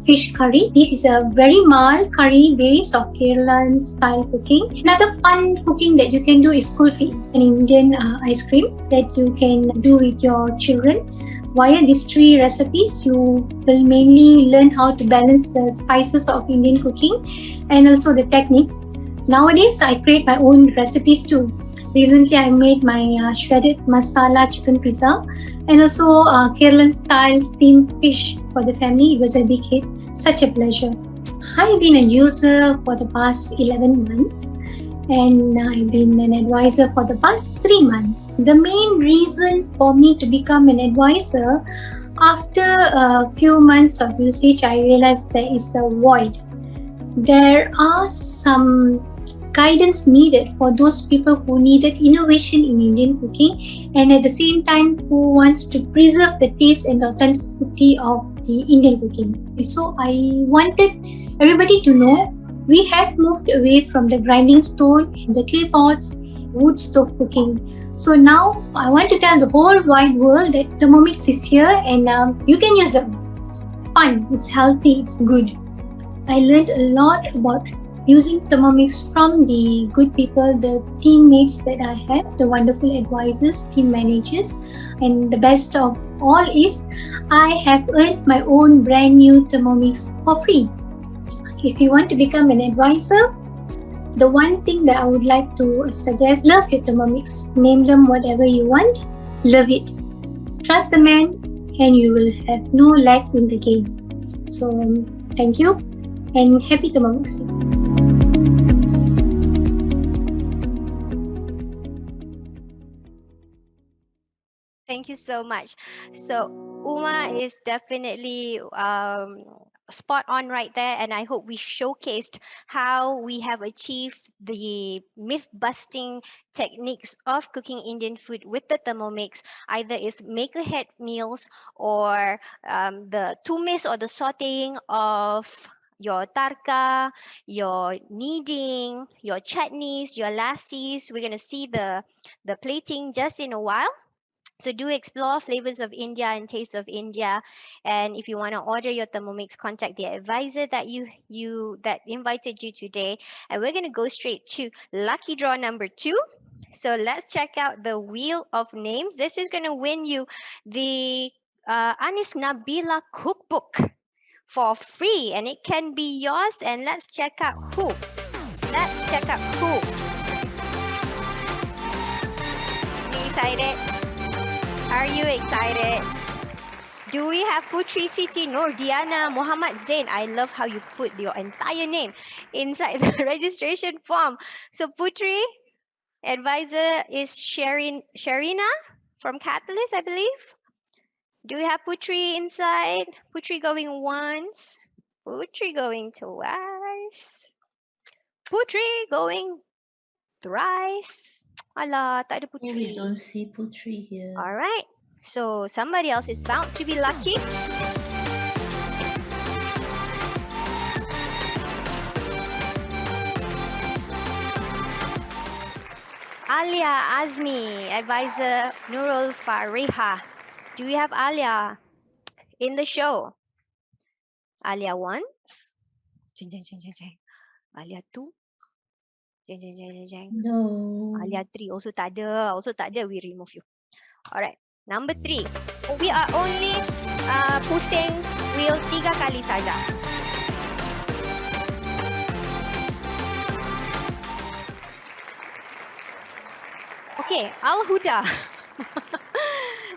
fish curry. This is a very mild curry base of Kerala style cooking. Another fun cooking that you can do is kulfi, an Indian ice cream that you can do with your children. Via these 3 recipes, you will mainly learn how to balance the spices of Indian cooking and also the techniques. Nowadays, I create my own recipes too. Recently, I made my shredded masala chicken pizza and also Kerala style steamed fish for the family. It was a big hit. Such a pleasure. I've been a user for the past 11 months. And I've been an advisor for the past 3 months. The main reason for me to become an advisor, After a few months of usage, I realized there is a void. There are some guidance needed for those people who needed innovation in Indian cooking and at the same time who wants to preserve the taste and authenticity of the Indian cooking. So I wanted everybody to know we have moved away from the grinding stone, the clay pots, wood stove cooking. So now I want to tell the whole wide world that Thermomix is here and you can use them. Fun, it's healthy, it's good. I learned a lot about using Thermomix from the good people, the teammates that I have, the wonderful advisors, team managers, and the best of all is I have earned my own brand new Thermomix for free. If you want to become an advisor, the one thing that I would like to suggest, love your Thermomix. Name them whatever you want, love it. Trust the man and you will have no lack in the game. So thank you and happy Thermomixing. Thank you so much. So Uma is definitely spot on right there, and I hope we showcased how we have achieved the myth busting techniques of cooking Indian food with the Thermomix. Either is make ahead meals or the tumis or the sauteing of your tarka, your kneading, your chutneys, your lassis. We're gonna see the plating just in a while. So do explore flavors of India and taste of India. And if you want to order your Thermomix, contact the advisor that you that invited you today. And we're gonna go straight to lucky draw number 2. So let's check out the wheel of names. This is gonna win you the Anis Nabila cookbook for free, and it can be yours. And let's check out who. Let's check out who. Are you excited? Are you excited? Do we have Putri Siti Nordiana Muhammad Zain? I love how you put your entire name inside the registration form. So Putri, advisor is Sharina from Catalyst, I believe. Do we have Putri inside? Putri going once. Putri going twice. Putri going thrice. Alah, tak ada Oh, Putri. we don't see Putri here. All right. So somebody else is bound to be lucky. Alia Azmi, advisor Nurul Fariha. Do we have Alia in the show? Alia once. Jeng, jeng, jeng, jeng, jeng. Alia two. Jeng, jeng, jeng, jeng, jeng. No. Alia three also tak ada. Also tak ada. We remove you. Alright. Number 3. We are only pusing wheel 3 kali saja. Okay, Al Huda.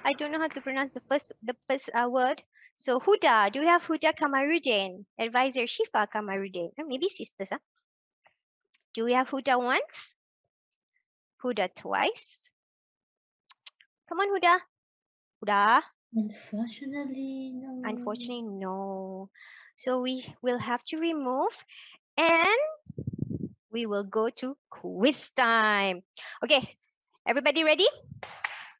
I don't know how to pronounce the first word. So Huda, do we have Huda Kamarudin? Advisor Shifa Kamarudin. Maybe sisters, huh? Do we have Huda once? Huda twice? Come on, Huda. Huda? Unfortunately, no. Unfortunately, no. So we will have to remove, and we will go to quiz time. Okay, everybody ready?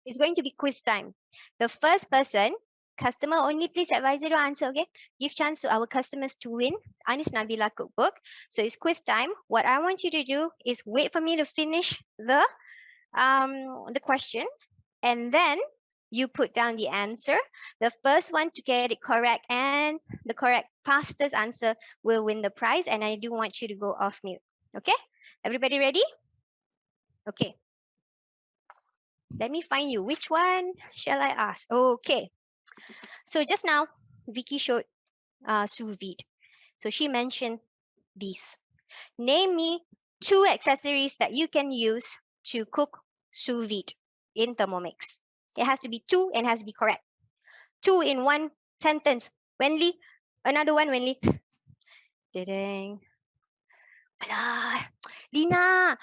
It's going to be quiz time. The first person, customer only, please advisor to answer, okay? Give chance to our customers to win Anis Nabila cookbook. So it's quiz time. What I want you to do is wait for me to finish the question, and then you put down the answer. The first one to get it correct and the correct fastest answer will win the prize. And I do want you to go off mute. Okay? Everybody ready? Okay. Let me find you. Which one shall I ask? Okay. So just now, Vicky showed Sous Vide. So she mentioned these. Name me 2 accessories that you can use to cook Sous Vide in Thermomix. It has to be 2 and has to be correct. 2 in one sentence. Wenli, another one, Wenli. Ding. Alah, Lina,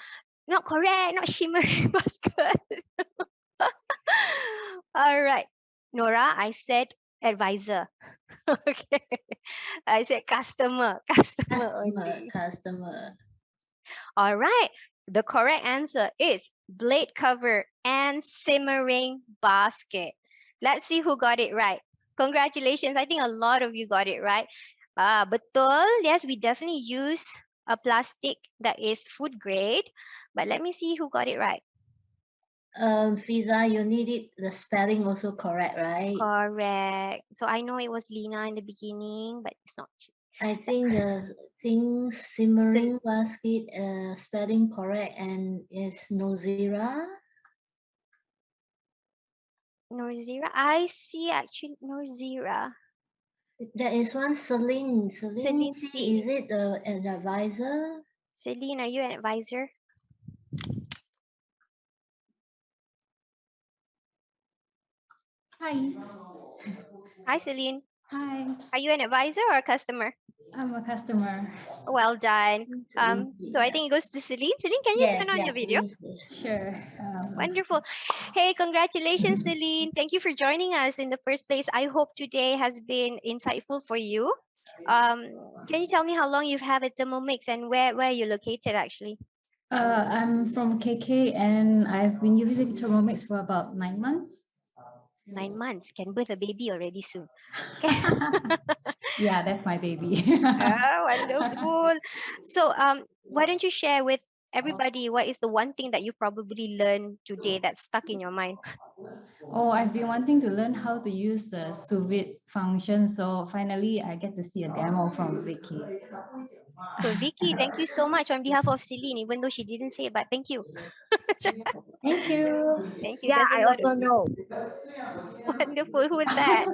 not correct, not shimmering basket. All right. Nora, I said advisor. Okay. I said customer. Customer only. Customer. All right. The correct answer is blade cover and simmering basket. Let's see who got it right. Congratulations. I think a lot of you got it right. Betul. Yes, we definitely use a plastic that is food grade. But let me see who got it right. Fiza, you need it the spelling also correct, right? Correct. So I know it was Lina in the beginning, but it's not. I think the thing simmering basket spelling correct and is Nozira. Norzira. I see actually Norzira. There is one Celine. Celine C, C. is it an advisor? Celine, are you an advisor? Hi. Hi, Celine. Hi. Are you an advisor or a customer? I'm a customer. Well done. Celine C, So I think it goes to Celine. Celine, can you turn on your video? Celine, please. Sure. Wonderful. Hey, congratulations, Celine. Thank you for joining us in the first place. I hope today has been insightful for you. Can you tell me how long you've had a Thermomix and where you're located actually? I'm from KK and I've been using Thermomix for about 9 months. 9 months. Can birth a baby already soon. Yeah, that's my baby. Wonderful. So why don't you share with everybody what is the one thing that you probably learned today that's stuck in your mind? Oh, I've been wanting to learn how to use the Sous Vide function. So finally, I get to see a demo from Vickey. So Vicky, thank you so much on behalf of Celine, even though she didn't say it, but thank you. Thank you. Thank you. Yeah, There's a I lot of also you. know. Wonderful. Who is that?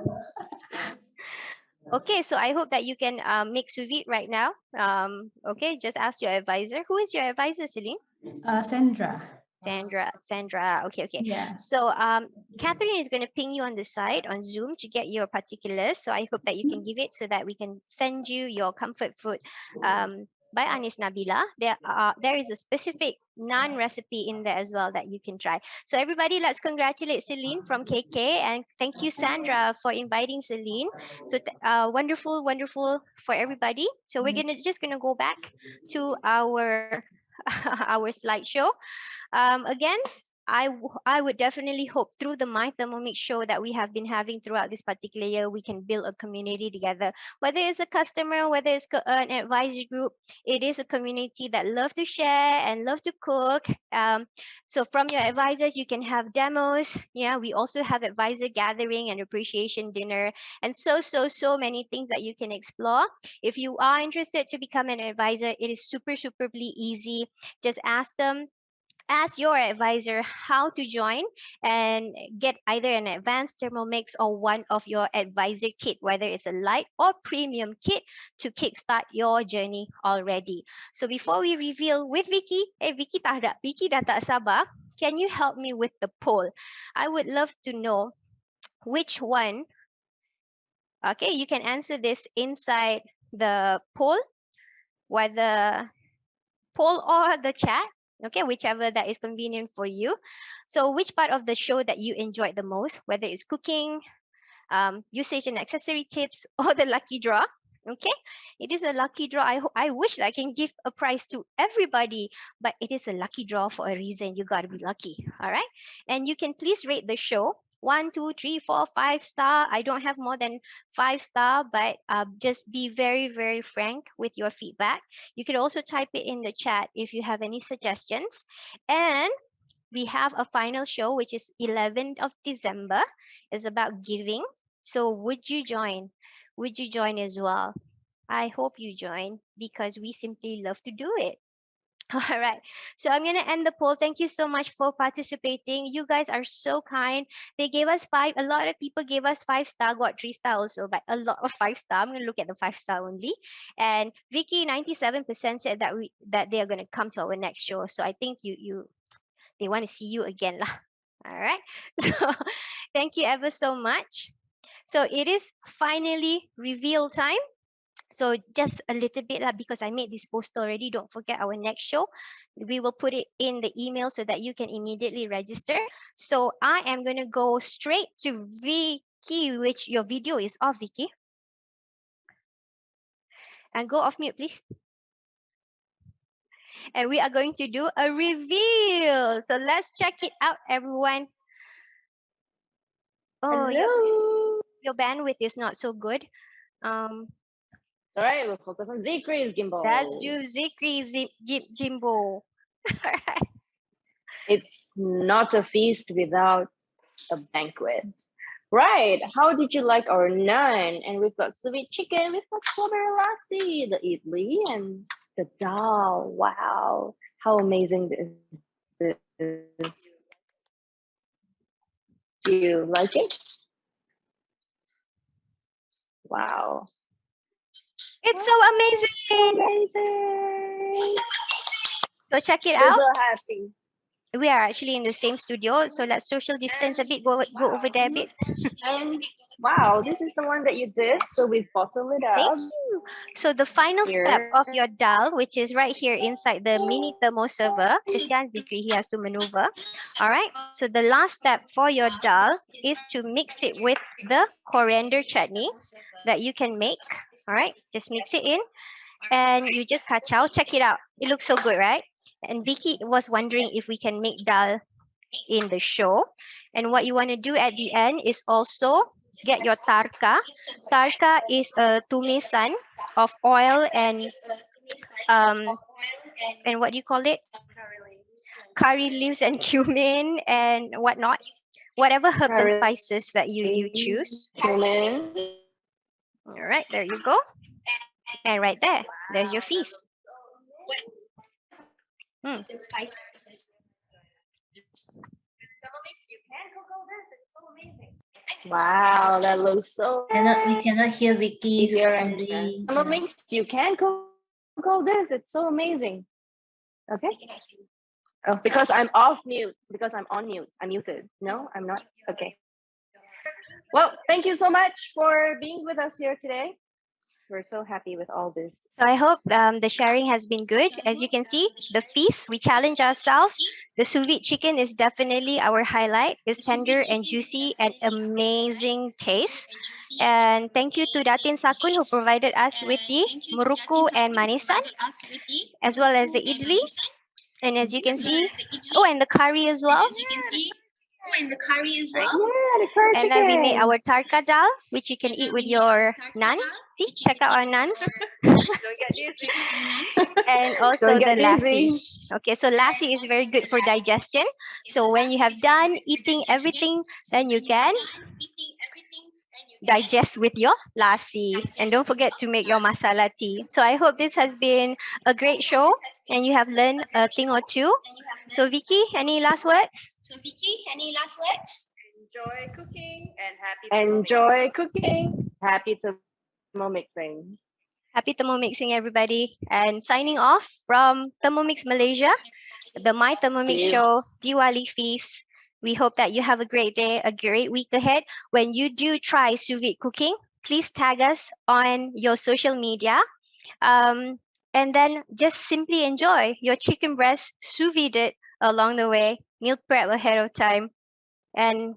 Okay, so I hope that you can make sous vide right now. Okay, just ask your advisor. Who is your advisor, Celine? Sandra. Sandra. Okay, okay. Yeah. So Catherine is going to ping you on the side on Zoom to get your particulars. So I hope that you can give it so that we can send you your comfort food. By Anis Nabila. There is a specific naan recipe in there as well that you can try. So everybody, let's congratulate Celine from KK and thank you Sandra for inviting Celine. So wonderful, wonderful for everybody. So we're just gonna go back to our our slideshow. Again, I would definitely hope through the My Thermomix show that we have been having throughout this particular year, we can build a community together. Whether it's a customer, whether it's an advisory group, it is a community that love to share and love to cook. So from your advisors, you can have demos. Yeah, we also have advisor gathering and appreciation dinner, and so many things that you can explore. If you are interested to become an advisor, it is superbly easy. Just ask your advisor how to join and get either an advanced Thermomix or one of your advisor kit, whether it's a light or premium kit to kickstart your journey already. So before we reveal with Vicky, Vicky tak ada, Vicky dah tak sabar. Can you help me with the poll? I would love to know which one. Okay, you can answer this inside the poll, whether poll or the chat. Okay, whichever that is convenient for you. So which part of the show that you enjoyed the most, whether it's cooking, usage and accessory tips, or the lucky draw? Okay, it is a lucky draw. I wish I can give a prize to everybody, but it is a lucky draw for a reason. You got to be lucky. All right, and you can please rate the show 1, 2, 3, 4, 5 star. I don't have more than 5 star, but just be very frank with your feedback. You can also type it in the chat if you have any suggestions. And we have a final show, which is 11th of December. It's about giving. So would you join? Would you join as well? I hope you join because we simply love to do it. All right. So I'm going to end the poll. Thank you so much for participating. You guys are so kind. They gave us 5. A lot of people gave us 5 star, got 3 star also, but a lot of 5 star. I'm going to look at the 5 star only. And Vicky, 97% said that they are going to come to our next show. So I think they want to see you again lah. All right. So thank you ever so much. So it is finally reveal time. So just a little bit lah, because I made this poster already. Don't forget our next show. We will put it in the email so that you can immediately register. So I am going to go straight to Vicky. Vickey, which your video is off, Vickey. And go off mute, please. And we are going to do a reveal. So let's check it out, everyone. Oh, Hello. your bandwidth is not so good. All right, we'll focus on Zikri's gimbal. Let's do Zikri Jimbo. Alright. It's not a feast without a banquet. Right. How did you like our naan? And we've got sous vide chicken, we've got strawberry lassi, the idli, and the dal. Wow. How amazing this is. Do you like it? Wow. It's so amazing. Amazing. So check it I'm out. so happy. We are actually in the same studio, so let's social distance a bit. Go over there a bit. And wow, this is the one that you did. So we've bottled it up. Thank you. So the final step of your dal, which is right here inside the mini thermo server, kesian Zikri, he has to maneuver. All right. So the last step for your dal is to mix it with the coriander chutney that you can make. All right. Just mix it in, and you just kacau. Check it out. It looks so good, right? And Vicky was wondering if we can make dal in the show. And what you want to do at the end is also get your tarka. Tarka is a tumisan of oil and what do you call it? Curry leaves and cumin and whatnot. Whatever herbs and spices that you choose. Cumin. All right, there you go. And right there's your feast. Wow, that looks so. We cannot hear Vicky. Here and Thermomix, you can cook all this. It's so amazing. Okay. Oh, because I'm off mute. Because I'm on mute. I'm muted. No, I'm not. Okay. Well, thank you so much for being with us here today. We're so happy with all this. So I hope the sharing has been good. As you can see, the feast, we challenge ourselves. The sous vide chicken is definitely our highlight. It's tender and juicy and amazing taste. And thank you to Datin Sakun who provided us with the muruku and manisan, as well as the idli. And as you can see, and the curry as well. Yeah, the curry and then we made our tarka dal, which you can eat with your naan. See, check out our naans. And also the lassi. Okay, so lassi is very good for digestion. So when you have done eating everything, then you can digest with your lassi. And don't forget to make your masala tea. So I hope this has been a great show and you have learned a thing or two. So Vicky, any last words? Enjoy cooking and happy Thermomixing. Happy Thermomixing, everybody. And signing off from Thermomix Malaysia, the MyThermomix show, Diwali feast. We hope that you have a great day, a great week ahead. When you do try sous vide cooking, please tag us on your social media. And then just simply enjoy your chicken breast sous vide along the way. Meal prep ahead of time. And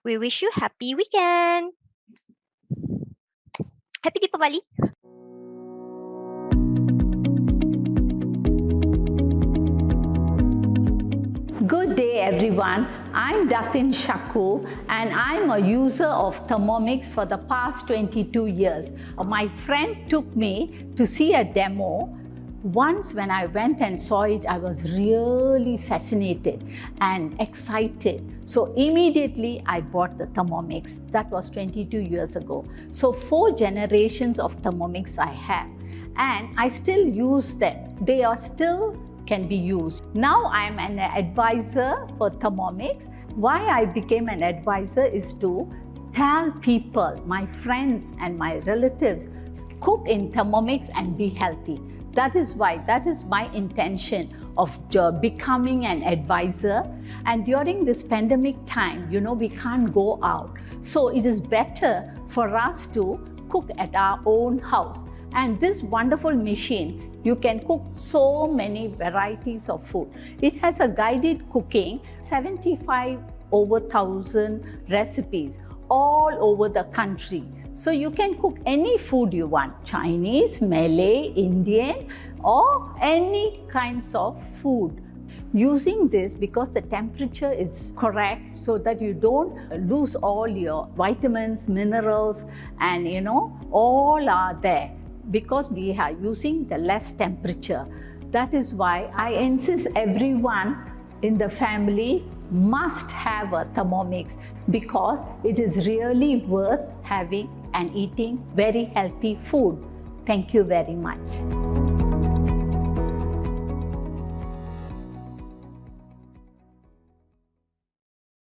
we wish you happy weekend. Happy Diwali. Good day everyone, I'm Datin Shaku and I'm a user of Thermomix for the past 22 years. My friend took me to see a demo. Once when I went and saw it, I was really fascinated and excited. So immediately I bought the Thermomix. That was 22 years ago. So 4 generations of Thermomix I have and I still use them. They are still can be used. Now I am an advisor for Thermomix. Why I became an advisor is to tell people, my friends and my relatives, cook in Thermomix and be healthy. That is why, that is my intention of becoming an advisor. And during this pandemic time, we can't go out. So it is better for us to cook at our own house. And this wonderful machine, you can cook so many varieties of food. It has a guided cooking, 75 over 1,000 recipes. all over the country. So you can cook any food you want, Chinese, Malay, Indian, or any kinds of food. Using this, because the temperature is correct, so that you don't lose all your vitamins, minerals, and all are there, because we are using the less temperature. That is why I insist everyone in the family must have a Thermomix, because it is really worth having and eating very healthy food. Thank you very much.